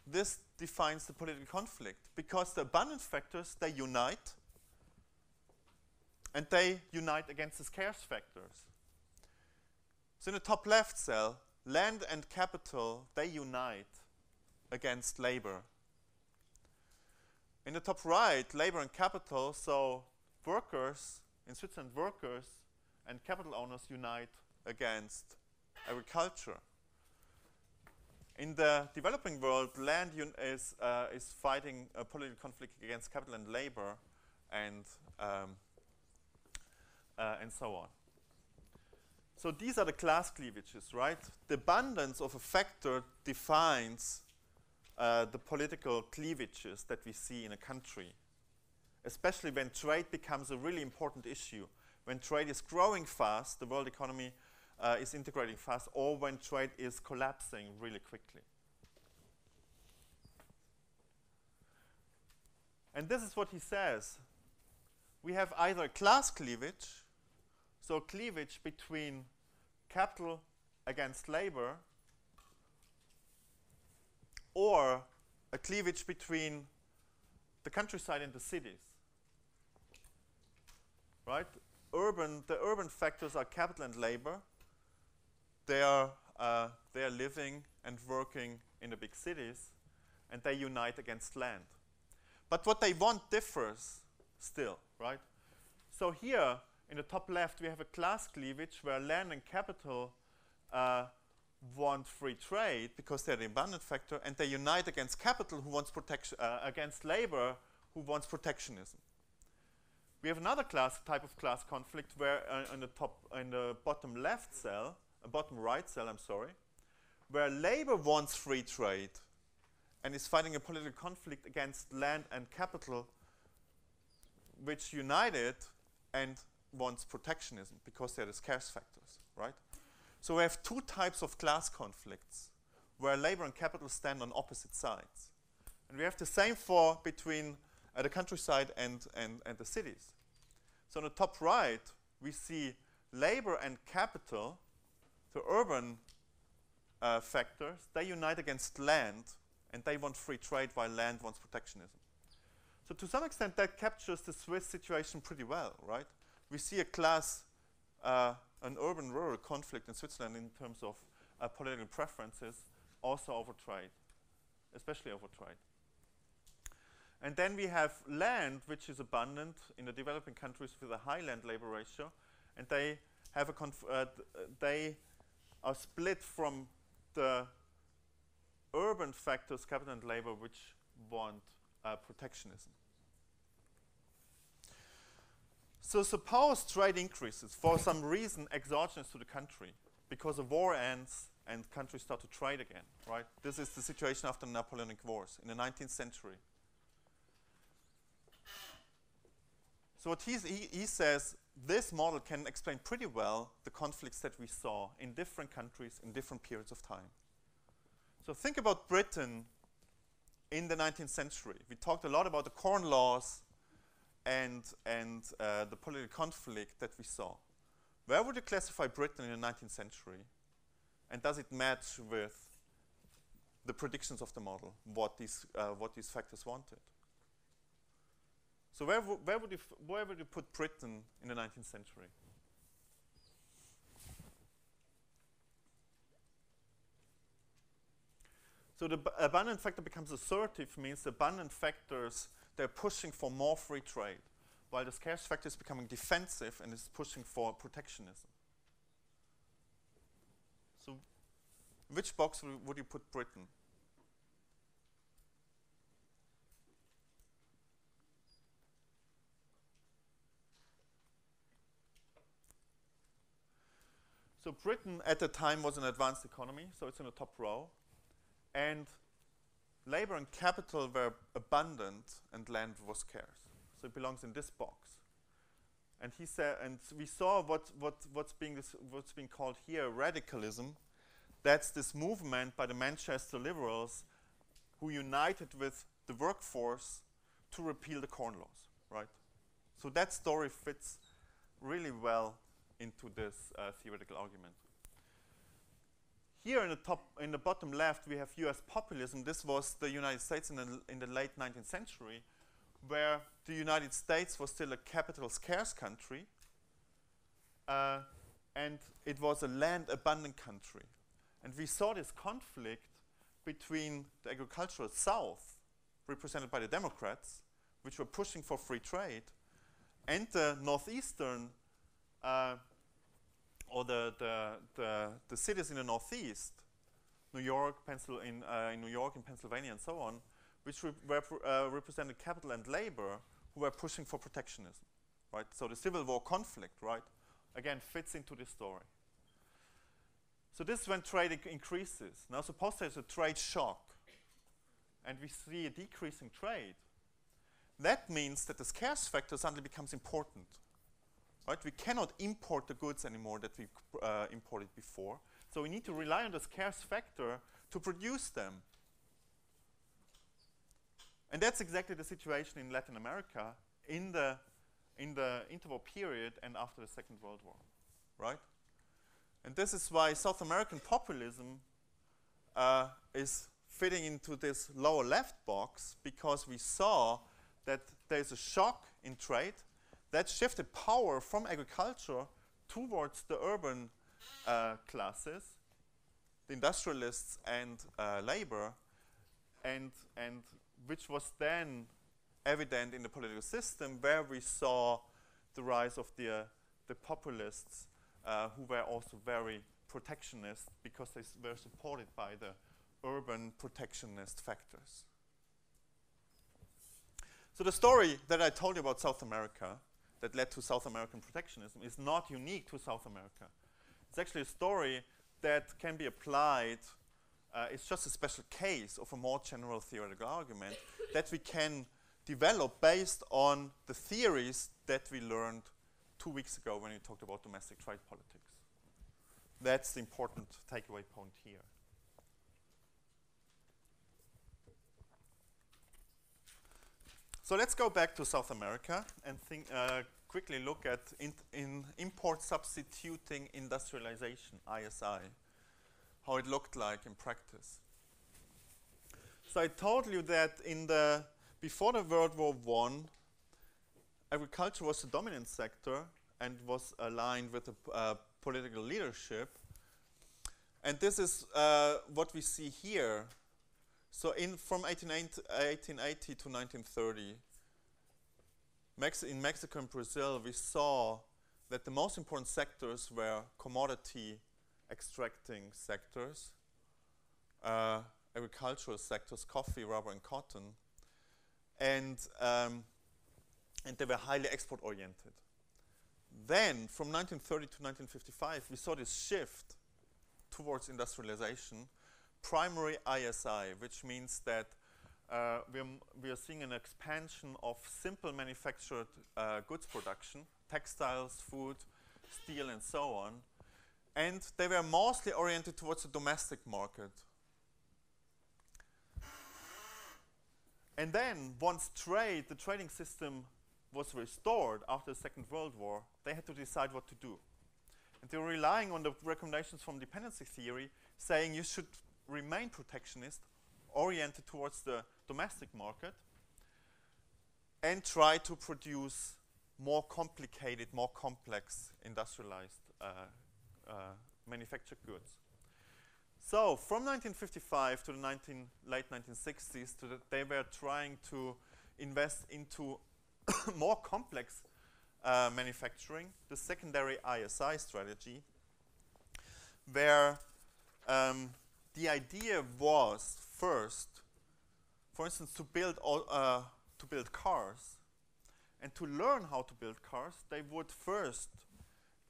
this defines the political conflict because the abundant factors, they unite and they unite against the scarce factors. So in the top left cell, land and capital, they unite against labor. In the top right, labor and capital, so workers, in Switzerland, workers and capital owners unite against agriculture. In the developing world, land is fighting a political conflict against capital and labor, and so on. So these are the class cleavages, right? The abundance of a factor defines the political cleavages that we see in a country, especially when trade becomes a really important issue. When trade is growing fast, the world economy is integrating fast, or when trade is collapsing really quickly. And this is what he says. We have either a class cleavage, so cleavage between capital against labor, or a cleavage between the countryside and the cities. Right? The urban factors are capital and labor. They are living and working in the big cities, and they unite against land. But what they want differs still, right? So here, in the top left, we have a class cleavage where land and capital want free trade because they're the abundant factor, and they unite against capital who wants against labor who wants protectionism. We have another type of class conflict where in the bottom left cell, bottom right cell, I'm sorry, where labor wants free trade and is fighting a political conflict against land and capital, which united and wants protectionism because they're the scarce factors, right? So we have two types of class conflicts where labor and capital stand on opposite sides. And we have the same between the countryside and the cities. So on the top right, we see labor and capital, the urban factors, they unite against land, and they want free trade while land wants protectionism. So to some extent, that captures the Swiss situation pretty well, right? We see a class, an urban-rural conflict in Switzerland in terms of political preferences, also over trade, especially over trade. And then we have land, which is abundant in the developing countries with a high land-labor ratio, and they have they are split from the urban factors, capital and labor, which want protectionism. So suppose trade increases for some reason exogenous to the country, because a war ends and countries start to trade again, right? This is the situation after the Napoleonic Wars in the 19th century. So what he says, this model can explain pretty well the conflicts that we saw in different countries in different periods of time. So think about Britain in the 19th century. We talked a lot about the Corn Laws and the political conflict that we saw. Where would you classify Britain in the 19th century? And does it match with the predictions of the model, what these factors wanted? So where would you put Britain in the 19th century? So the abundant factor becomes assertive, means the abundant factors, they're pushing for more free trade, while the scarce factor is becoming defensive and is pushing for protectionism. So which box would you put Britain? So Britain at the time was an advanced economy, so it's in the top row. And labor and capital were abundant and land was scarce. So it belongs in this box. And he said, and we saw what's being called here radicalism. That's this movement by the Manchester liberals who united with the workforce to repeal the Corn Laws, right? So that story fits really well into this theoretical argument. Here in the bottom left, we have US populism. This was the United States in the late 19th century, where the United States was still a capital scarce country, and it was a land abundant country. And we saw this conflict between the agricultural South, represented by the Democrats, which were pushing for free trade, and the northeastern, or the cities in the northeast, New York, in New York and Pennsylvania and so on, which represented capital and labor, who were pushing for protectionism, right? So the Civil War conflict, right, again fits into this story. So this is when trade increases. Now suppose there's a trade shock, and we see a decrease in trade. That means that the scarce factor suddenly becomes important, right? We cannot import the goods anymore that we imported before. So we need to rely on the scarce factor to produce them. And that's exactly the situation in Latin America in the interwar period and after the Second World War, right? And this is why South American populism is fitting into this lower left box, because we saw that there's a shock in trade that shifted power from agriculture towards the urban classes, the industrialists and labor, and which was then evident in the political system, where we saw the rise of the populists, who were also very protectionist because they were supported by the urban protectionist factors. So the story that I told you about South America that led to South American protectionism is not unique to South America. It's actually a story that can be applied. It's just a special case of a more general theoretical argument that we can develop based on the theories that we learned 2 weeks ago when we talked about domestic trade politics. That's the important takeaway point here. So let's go back to South America and quickly look at import substituting industrialization, ISI, how it looked like in practice. So I told you that before the World War I, agriculture was the dominant sector and was aligned with the political leadership. And this is what we see here. So from 1880 to 1930, in Mexico and Brazil, we saw that the most important sectors were commodity extracting sectors, agricultural sectors, coffee, rubber, and cotton, and they were highly export-oriented. Then, from 1930 to 1955, we saw this shift towards industrialization, primary ISI, which means that we are seeing an expansion of simple manufactured goods production, textiles, food, steel, and so on. And they were mostly oriented towards the domestic market. And then, once the trading system was restored after the Second World War, they had to decide what to do. And they were relying on the recommendations from dependency theory, saying you should remain protectionist, oriented towards the domestic market, and try to produce more complicated, more complex industrialized manufactured goods. So from 1955 to the late 1960s, they were trying to invest into more complex manufacturing, the secondary ISI strategy, where the idea was first, for instance, to build cars, and to learn how to build cars, they would first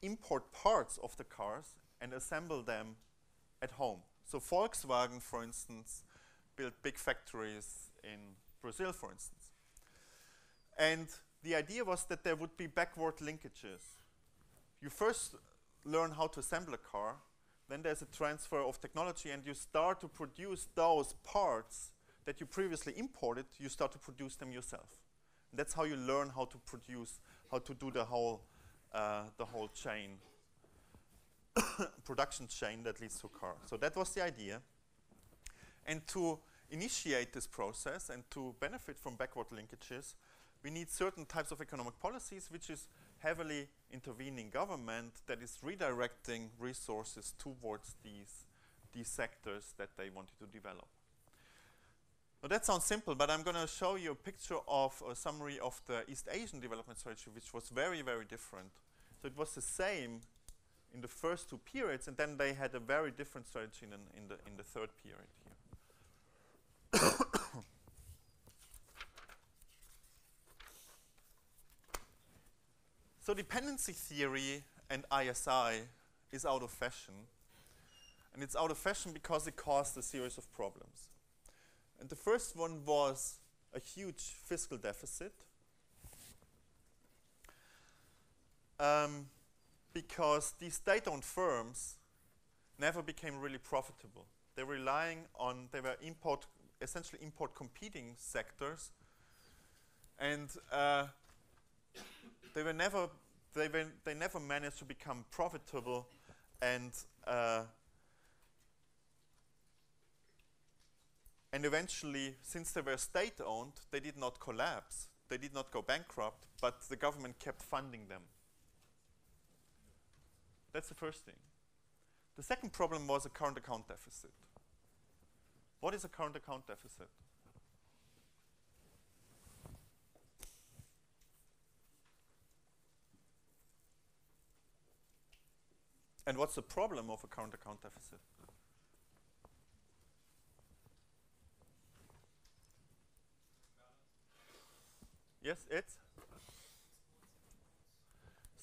import parts of the cars and assemble them at home. So Volkswagen, for instance, built big factories in Brazil, for instance. And the idea was that there would be backward linkages. You first learn how to assemble a car, then there's a transfer of technology, and you start to produce those parts that you previously imported, you start to produce them yourself. And that's how you learn how to produce, how to do the whole chain, production chain that leads to a car. So that was the idea. And to initiate this process and to benefit from backward linkages, we need certain types of economic policies which is heavily intervening government that is redirecting resources towards these sectors that they wanted to develop. Now that sounds simple, but I'm going to show you a picture of a summary of the East Asian development strategy, which was very, very different. So it was the same in the first two periods, and then they had a very different strategy in the third period here. So dependency theory and ISI is out of fashion. And it's out of fashion because it caused a series of problems. And the first one was a huge fiscal deficit. Because these state-owned firms never became really profitable. They were relying on, they were essentially import competing sectors. And they never managed to become profitable, and eventually, since they were state-owned, they did not collapse. They did not go bankrupt, but the government kept funding them. That's the first thing. The second problem was a current account deficit. What is a current account deficit? And what's the problem of a current account deficit? Yes, it's?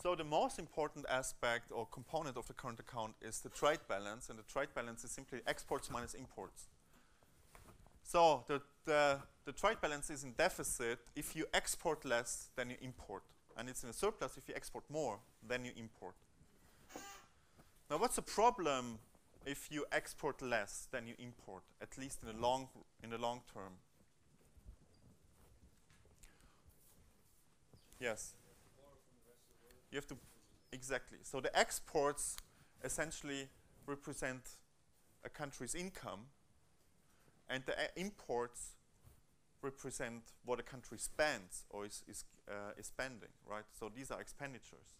So the most important aspect or component of the current account is the trade balance, and the trade balance is simply exports minus imports. So the trade balance is in deficit if you export less than you import, and it's in a surplus if you export more than you import. Now what's the problem if you export less than you import, at least in the long term? Yes. You have to, exactly. So the exports essentially represent a country's income, and the imports represent what a country spends or is spending, right? So these are expenditures.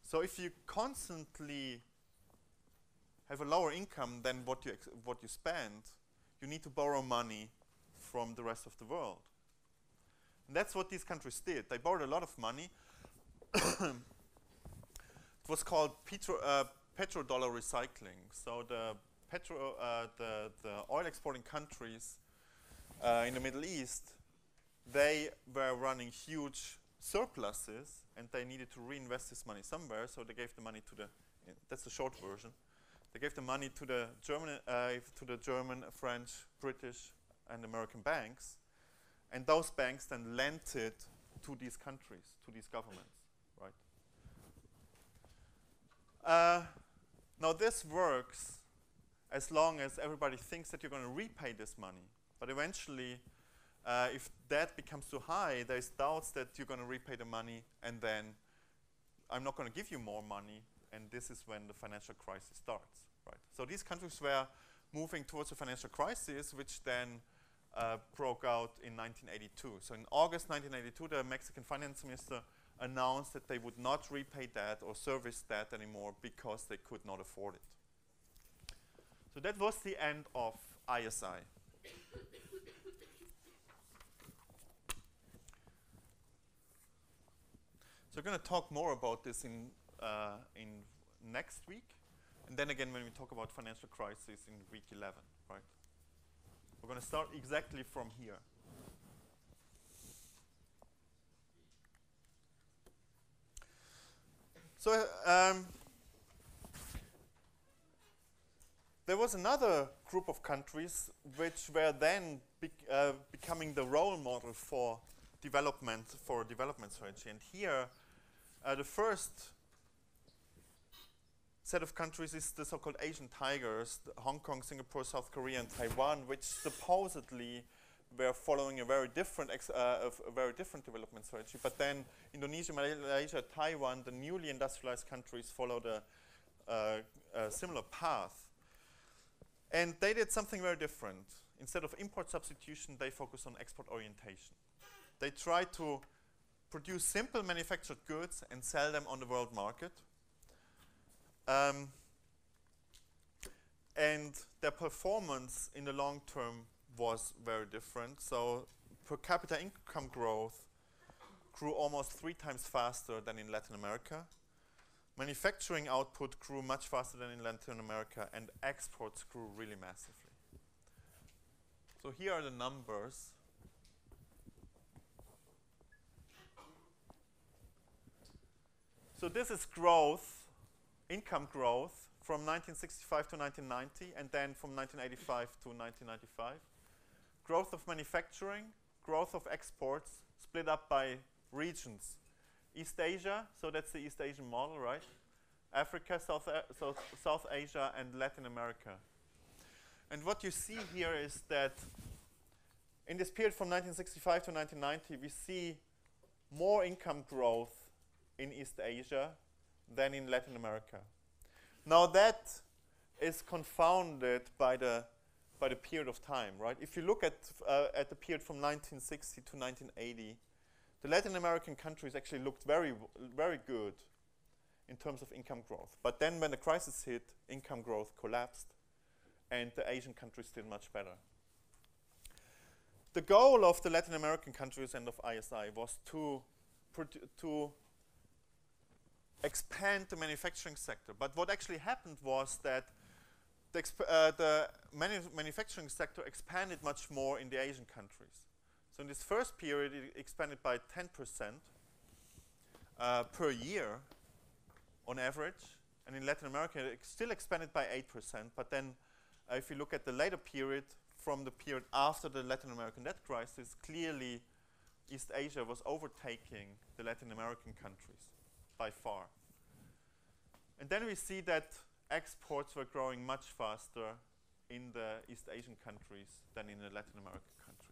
So if you constantly have a lower income than what you spend, you need to borrow money from the rest of the world. And that's what these countries did. They borrowed a lot of money. It was called petrodollar recycling. So the oil exporting countries in the Middle East, they were running huge surpluses, and they needed to reinvest this money somewhere. So they gave the money to the. That's the short version. They gave the money to the German, French, British, and American banks, and those banks then lent it to these countries, to these governments, right? Now this works as long as everybody thinks that you're going to repay this money, but eventually, if that becomes too high, there's doubts that you're going to repay the money, and then I'm not going to give you more money, and this is when the financial crisis starts, right? So these countries were moving towards a financial crisis, which then broke out in 1982. So in August 1982, the Mexican finance minister announced that they would not repay debt or service debt anymore because they could not afford it. So that was the end of ISI. So we're going to talk more about this in next week, and then again when we talk about financial crisis in week 11, right? We're going to start exactly from here. So there was another group of countries which were then becoming the role model for development strategy. And here, the first set of countries is the so-called Asian tigers, Hong Kong, Singapore, South Korea, and Taiwan, which supposedly were following a very different development strategy. But then Indonesia, Malaysia, Taiwan, the newly industrialized countries followed a similar path. And they did something very different. Instead of import substitution, they focused on export orientation. They try to produce simple manufactured goods and sell them on the world market. And their performance in the long term was very different. So per capita income growth grew almost 3 times faster than in Latin America. Manufacturing output grew much faster than in Latin America, and exports grew really massively. So here are the numbers. So this is growth, income growth, from 1965 to 1990, and then from 1985 to 1995. Growth of manufacturing, growth of exports, split up by regions. East Asia, so that's the East Asian model, right? Africa, South Asia, and Latin America. And what you see here is that in this period from 1965 to 1990, we see more income growth in East Asia than in Latin America. Now that is confounded by the period of time, right? If you look at the period from 1960 to 1980, the Latin American countries actually looked very good in terms of income growth. But then when the crisis hit, income growth collapsed, and the Asian countries did much better. The goal of the Latin American countries and of ISI was to expand the manufacturing sector. But what actually happened was that the manufacturing sector expanded much more in the Asian countries. So in this first period, it expanded by 10% per year on average. And in Latin America, it still expanded by 8%. But then if you look at the later period, from the period after the Latin American debt crisis, clearly East Asia was overtaking the Latin American countries by far. And then we see that exports were growing much faster in the East Asian countries than in the Latin American countries.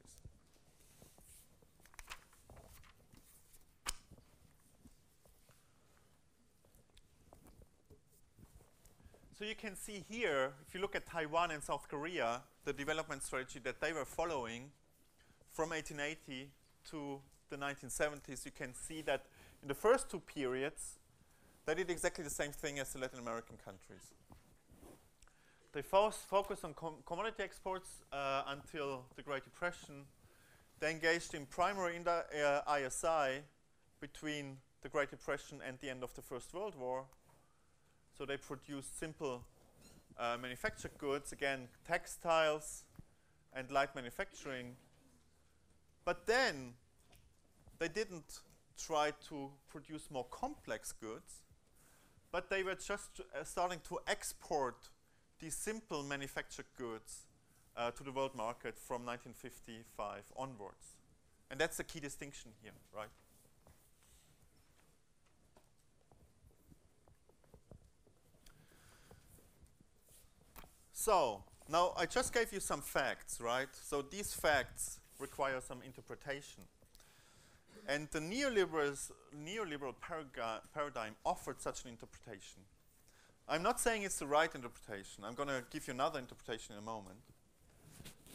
So you can see here, if you look at Taiwan and South Korea, the development strategy that they were following from 1880 to the 1970s, you can see that in the first 2 periods, they did exactly the same thing as the Latin American countries. They focused on commodity exports until the Great Depression. They engaged in primary ISI between the Great Depression and the end of the First World War. So they produced simple manufactured goods, again, textiles and light manufacturing. But then they didn't try to produce more complex goods, but they were just starting to export these simple manufactured goods to the world market from 1955 onwards. And that's the key distinction here, right? So, now I just gave you some facts, right? So these facts require some interpretation. And the neoliberal paradigm offered such an interpretation. I'm not saying it's the right interpretation. I'm going to give you another interpretation in a moment.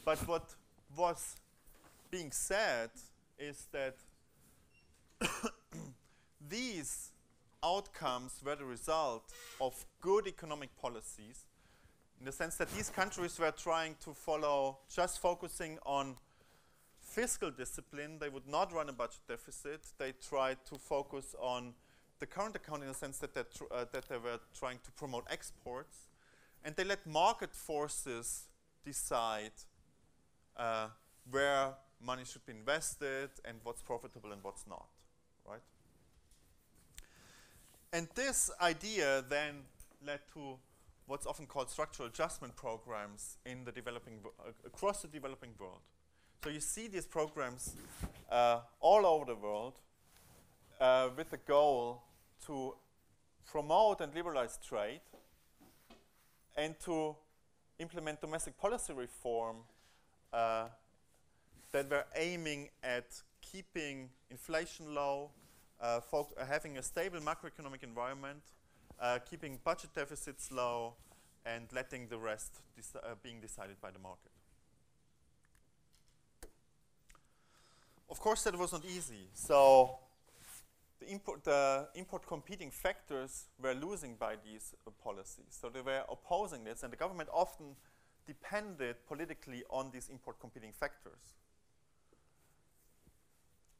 But what was being said is that these outcomes were the result of good economic policies, in the sense that these countries were trying to follow, just focusing on fiscal discipline. They would not run a budget deficit. They tried to focus on the current account in the sense that they were trying to promote exports. And they let market forces decide where money should be invested and what's profitable and what's not, right? And this idea then led to what's often called structural adjustment programs in the across the developing world. So you see these programs all over the world with the goal to promote and liberalize trade and to implement domestic policy reform that were aiming at keeping inflation low, having a stable macroeconomic environment, keeping budget deficits low, and letting the rest being decided by the market. of course, that was not easy. So the import competing factors were losing by these policies. So they were opposing this, and the government often depended politically on these import competing factors.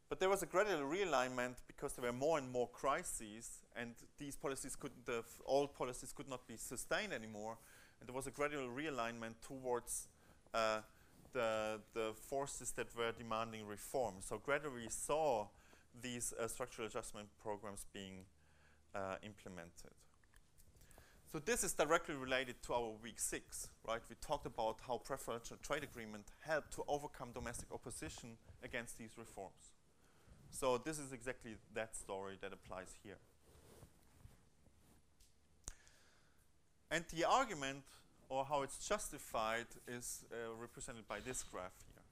But there was a gradual realignment because there were more and more crises, and these policies couldn't, the old policies could not be sustained anymore. And there was a gradual realignment towards the forces that were demanding reform. So gradually we saw these structural adjustment programs being implemented. So this is directly related to our week 6, right? We talked about how preferential trade agreement helped to overcome domestic opposition against these reforms. So this is exactly that story that applies here. And the argument, or how it's justified, is represented by this graph here.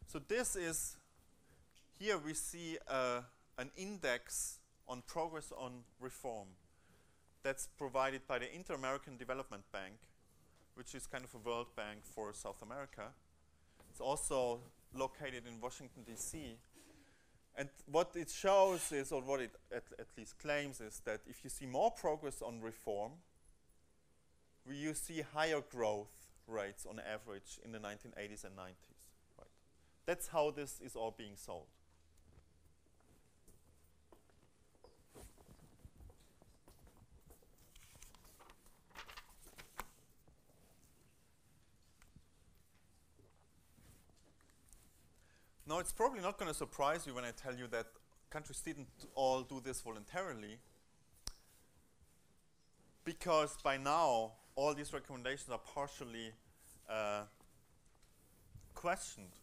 So this is, here we see an index on progress on reform that's provided by the Inter-American Development Bank, which is kind of a World Bank for South America. It's also located in Washington, D.C. And what it shows is, or what it at least claims, is that if you see more progress on reform, you see higher growth rates on average in the 1980s and 90s. Right? That's how this is all being sold. Now, it's probably not going to surprise you when I tell you that countries didn't all do this voluntarily, because by now, all these recommendations are partially questioned.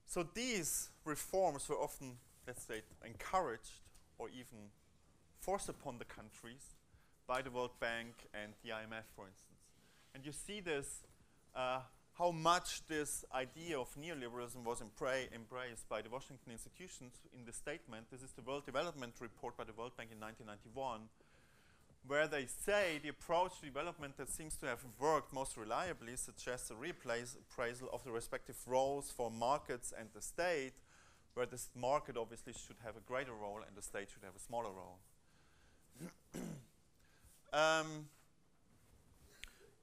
So these reforms were often, let's say, encouraged or even forced upon the countries by the World Bank and the IMF, for instance. And you see this, how much this idea of neoliberalism was embraced by the Washington institutions in the statement. This is the World Development Report by the World Bank in 1991, where they say the approach to development that seems to have worked most reliably suggests a reappraisal of the respective roles for markets and the state, where the market obviously should have a greater role and the state should have a smaller role.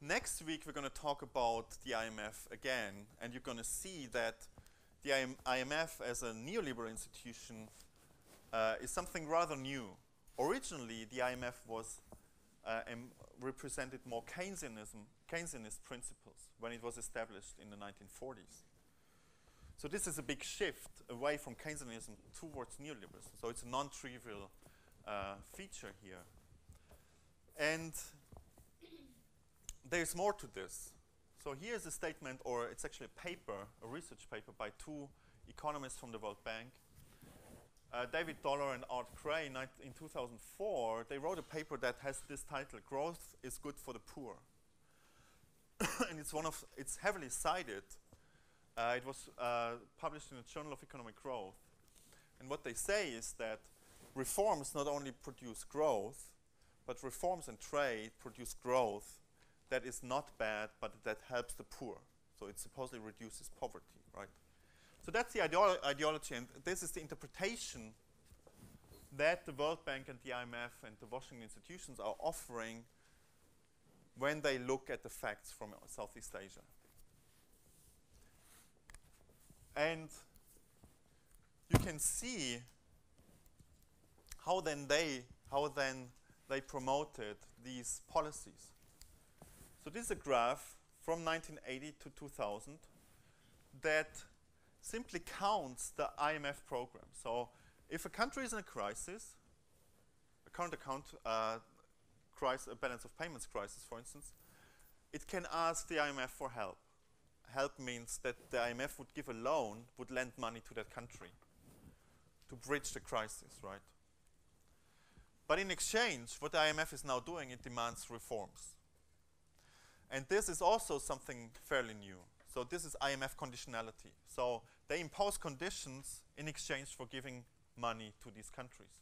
Next week, we're going to talk about the IMF again, and you're going to see that the IMF as a neoliberal institution is something rather new. Originally, the IMF was represented more Keynesianist principles when it was established in the 1940s. So this is a big shift away from Keynesianism towards neoliberalism. So it's a non-trivial feature here. And there's more to this. So here's a statement, or it's actually a paper, a research paper by two economists from the World Bank, David Dollar and Art Gray. In 2004, they wrote a paper that has this title, "Growth is Good for the Poor." And it's heavily cited. It was published in the Journal of Economic Growth. And what they say is that reforms not only produce growth, but reforms and trade produce growth that is not bad, but that helps the poor. So it supposedly reduces poverty, right? So that's the ideology, and this is the interpretation that the World Bank and the IMF and the Washington institutions are offering when they look at the facts from Southeast Asia. And you can see how then they promoted these policies. So this is a graph from 1980 to 2000 that simply counts the IMF program. So if a country is in a crisis, a current account crisis, a balance of payments crisis, for instance, it can ask the IMF for help. Help means that the IMF would give a loan, would lend money to that country to bridge the crisis, right? But in exchange, what the IMF is now doing, it demands reforms. And this is also something fairly new. So this is IMF conditionality. So they impose conditions in exchange for giving money to these countries.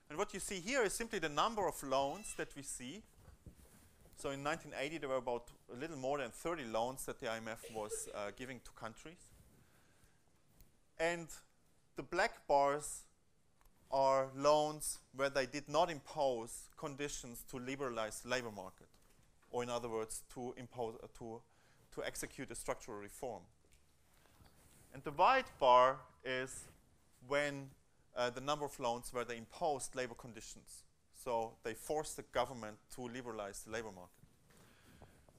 And what you see here is simply the number of loans that we see. So in 1980, there were about a little more than 30 loans that the IMF was giving to countries. And the black bars are loans where they did not impose conditions to liberalize the labor market, or in other words, to impose to execute a structural reform. And the white bar is when the number of loans where they imposed labor conditions. So they forced the government to liberalize the labor market.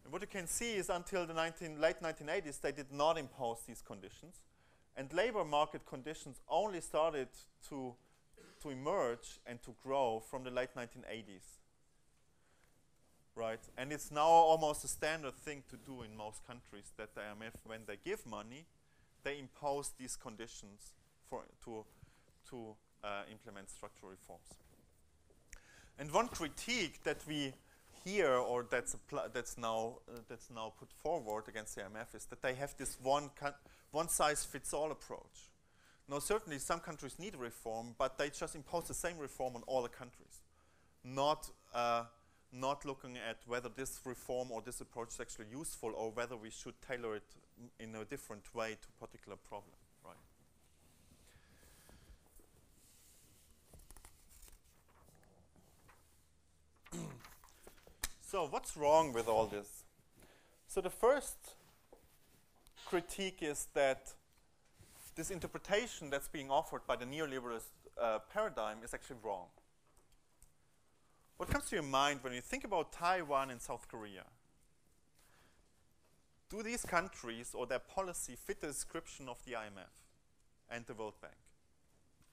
And what you can see is until the late 1980s, they did not impose these conditions. And labor market conditions only started to emerge and to grow from the late 1980s. Right? And it's now almost a standard thing to do in most countries that the IMF, when they give money, they impose these conditions to implement structural reforms. And one critique that we hear, or that's now put forward against the IMF, is that they have this one-size-fits-all approach. Now, certainly some countries need reform, but they just impose the same reform on all the countries, not looking at whether this reform or this approach is actually useful, or whether we should tailor it in a different way to a particular problem, right? So what's wrong with all this? So the first critique is that this interpretation that's being offered by the neoliberalist paradigm is actually wrong. What comes to your mind when you think about Taiwan and South Korea? Do these countries or their policy fit the description of the IMF and the World Bank?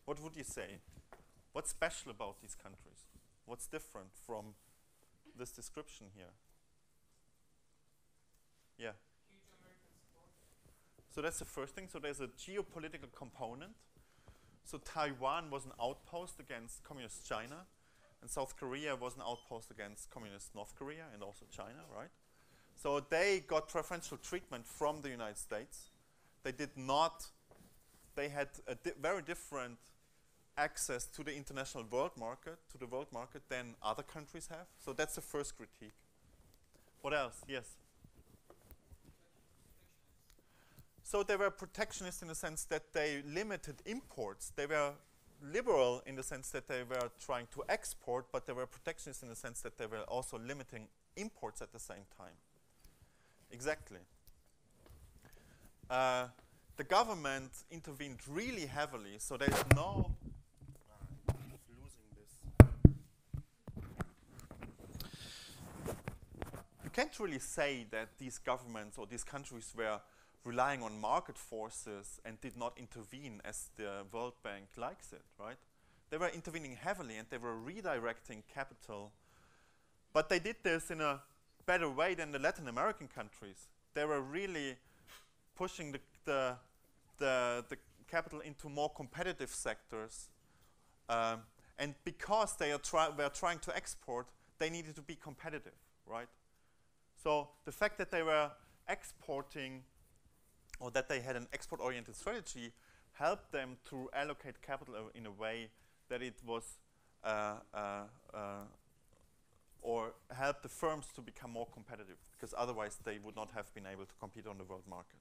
What would you say? What's special about these countries? What's different from this description here? Yeah. Huge American support. So that's the first thing. So there's a geopolitical component. So Taiwan was an outpost against communist China, and South Korea was an outpost against communist North Korea and also China, right? So they got preferential treatment from the United States. They did not, they had a very different access to the international world market, than other countries have. So that's the first critique. What else? Yes? So they were protectionist in the sense that they limited imports. They were liberal in the sense that they were trying to export, but they were protectionist in the sense that they were also limiting imports at the same time. Exactly. The government intervened really heavily, so there's no... losing this. You can't really say that these governments or these countries were relying on market forces and did not intervene as the World Bank likes it, right? They were intervening heavily and they were redirecting capital. But they did this in a better way than the Latin American countries. They were really pushing the capital into more competitive sectors. And because they were trying to export, they needed to be competitive, right? So the fact that they were exporting, or that they had an export-oriented strategy, helped them to allocate capital in a way that it was, or helped the firms to become more competitive, because otherwise they would not have been able to compete on the world market.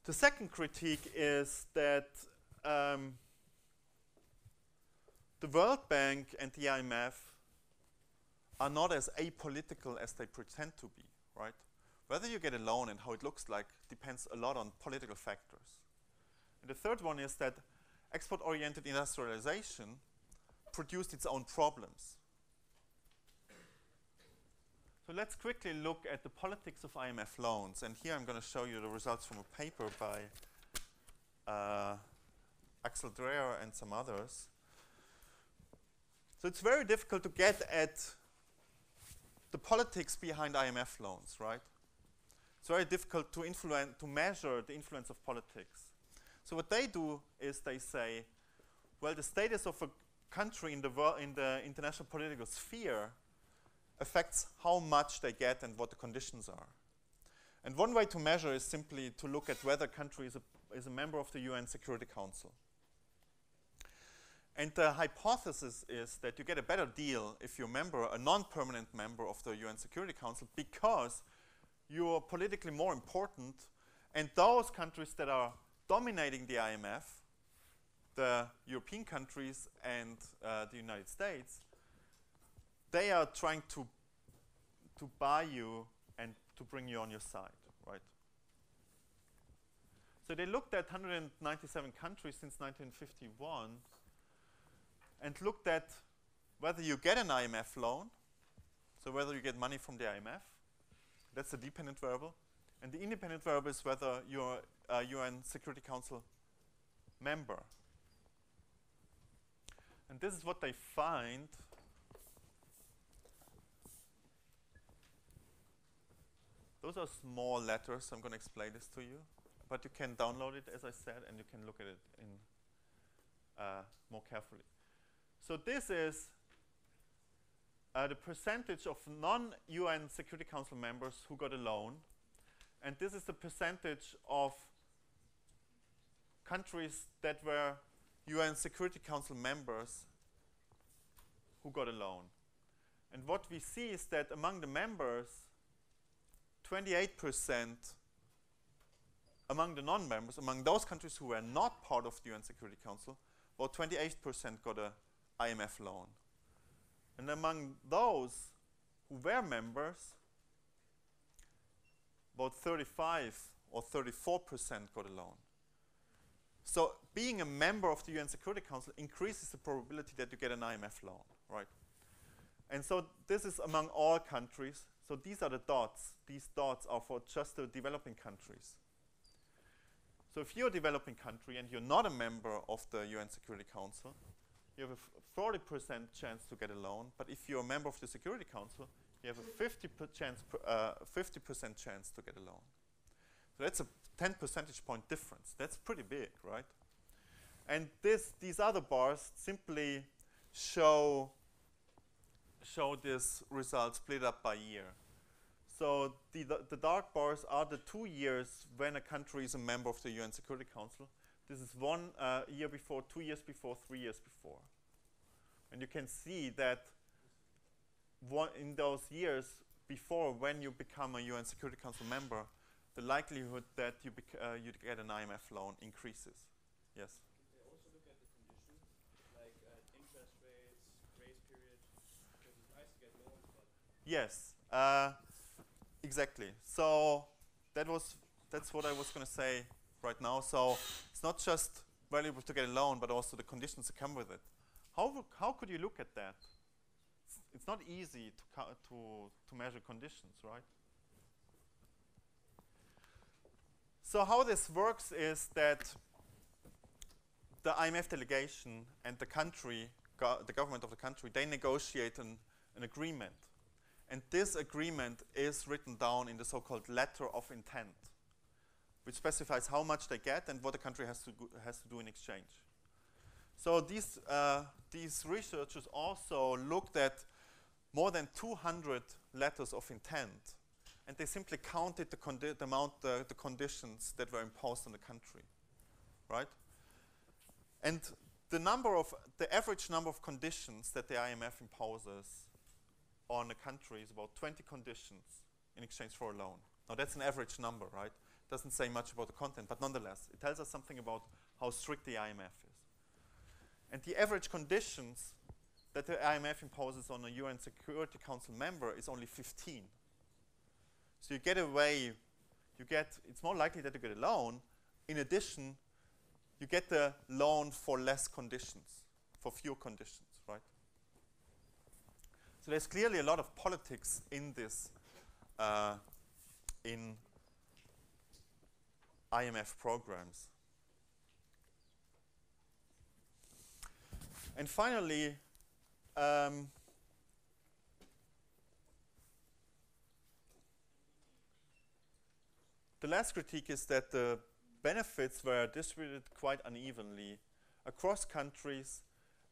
The second critique is that the World Bank and the IMF are not as apolitical as they pretend to be, right? Whether you get a loan and how it looks like depends a lot on political factors. And the third one is that export-oriented industrialization produced its own problems. So let's quickly look at the politics of IMF loans. And here I'm going to show you the results from a paper by Axel Dreher and some others. So it's very difficult to get at the politics behind IMF loans, right? It's very difficult to measure the influence of politics. So what they do is they say, well, the status of a country in the international political sphere affects how much they get and what the conditions are. And one way to measure is simply to look at whether a country is a member of the UN Security Council. And the hypothesis is that you get a better deal if you're a non-permanent member of the UN Security Council, because you're politically more important, and those countries that are dominating the IMF, the European countries and the United States, they are trying to buy you and to bring you on your side, right? So they looked at 197 countries since 1951 and looked at whether you get an IMF loan, so whether you get money from the IMF, that's the dependent variable, and the independent variable is whether you're a UN Security Council member. And this is what they find. Those are small letters. I'm going to explain this to you. But you can download it, as I said, and you can look at it in more carefully. So this is the percentage of non-UN Security Council members who got a loan. And this is the percentage of countries that were UN Security Council members who got a loan. And what we see is that among the members, 28% among the non-members, among those countries who were not part of the UN Security Council, about 28% got an IMF loan. And among those who were members, about 35 or 34% got a loan. So being a member of the UN Security Council increases the probability that you get an IMF loan, right? And so this is among all countries. So these are the dots. These dots are for just the developing countries. So if you're a developing country and you're not a member of the UN Security Council, you have a 40% chance to get a loan. But if you're a member of the Security Council, you have a 50% chance to get a loan. So that's a 10 percentage point difference. That's pretty big, right? And these other bars simply show this result split up by year. So the dark bars are the 2 years when a country is a member of the UN Security Council. This is 1 year before, 2 years before, 3 years before. And you can see that in those years before, when you become a UN Security Council member, the likelihood that you get an IMF loan increases. Yes? Can they also look at the conditions, like interest rates, grace period? Because it's nice to get loans, but... Yes, exactly. So that's what I was going to say right now. So it's not just valuable to get a loan, but also the conditions that come with it. How could you look at that? It's not easy to measure conditions, right? So how this works is that the IMF delegation and the country, the government of the country, they negotiate an agreement. And this agreement is written down in the so-called letter of intent, which specifies how much they get and what the country has to do in exchange. So these researchers also looked at more than 200 letters of intent, and they simply counted the conditions that were imposed on the country, right? And the average number of conditions that the IMF imposes on a country is about 20 conditions in exchange for a loan. Now that's an average number, right? It doesn't say much about the content, but nonetheless, it tells us something about how strict the IMF is. And the average conditions that the IMF imposes on a UN Security Council member is only 15. So you get away, it's more likely that you get a loan. In addition, you get the loan for less conditions, for fewer conditions, right? So there's clearly a lot of politics in this, in IMF programs. And finally, the last critique is that the benefits were distributed quite unevenly across countries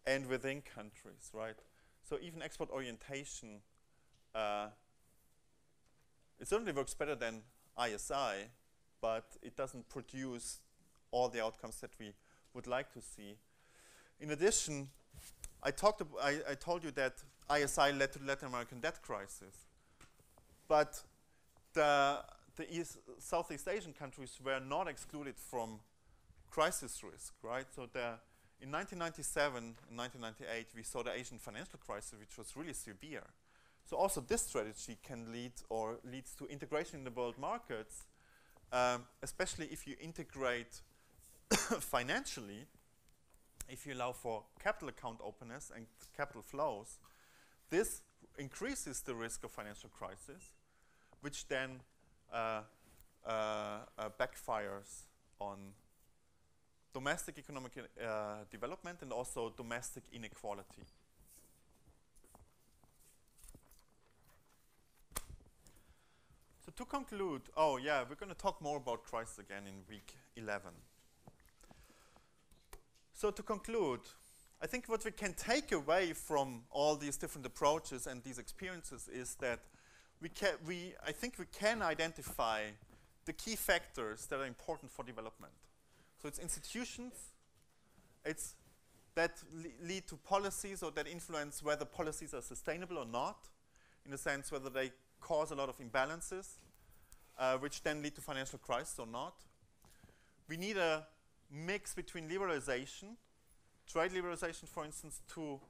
and within countries, right? So even export orientation, it certainly works better than ISI, but it doesn't produce all the outcomes that we would like to see. In addition, I told you that ISI led to the Latin American debt crisis, but the Southeast Asian countries were not excluded from crisis risk, right? So in 1997 and 1998, we saw the Asian financial crisis, which was really severe. So also this strategy can lead or leads to integration in the world markets, especially if you integrate financially, if you allow for capital account openness and capital flows. This increases the risk of financial crisis, which then backfires on domestic economic development and also domestic inequality. So to conclude, oh yeah, we're going to talk more about crisis again in week 11. So to conclude, I think what we can take away from all these different approaches and these experiences is that I think we can identify the key factors that are important for development. So it's institutions, it's that lead to policies or that influence whether policies are sustainable or not, in the sense whether they cause a lot of imbalances, which then lead to financial crisis or not. We need a mix between liberalization, trade liberalization, for instance, to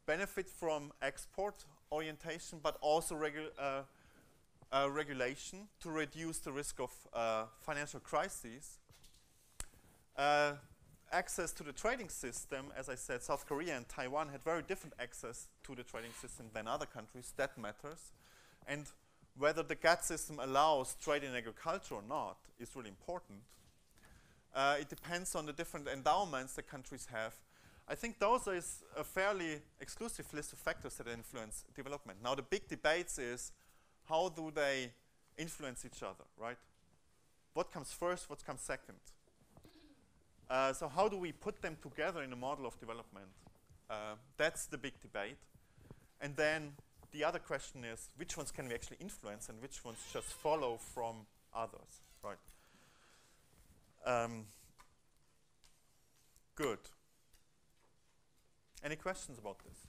benefit from export orientation, but also regulation to reduce the risk of financial crises. Access to the trading system, as I said, South Korea and Taiwan had very different access to the trading system than other countries. That matters. And whether the GATT system allows trade in agriculture or not is really important. It depends on the different endowments that countries have. I think those is a fairly exclusive list of factors that influence development. Now the big debates is how do they influence each other, right? What comes first, what comes second? So how do we put them together in a model of development? That's the big debate. And then the other question is, which ones can we actually influence and which ones just follow from others, right? Good. Any questions about this?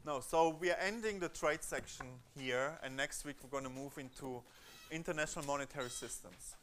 No, so we are ending the trade section here, and next week we're going to move into international monetary systems.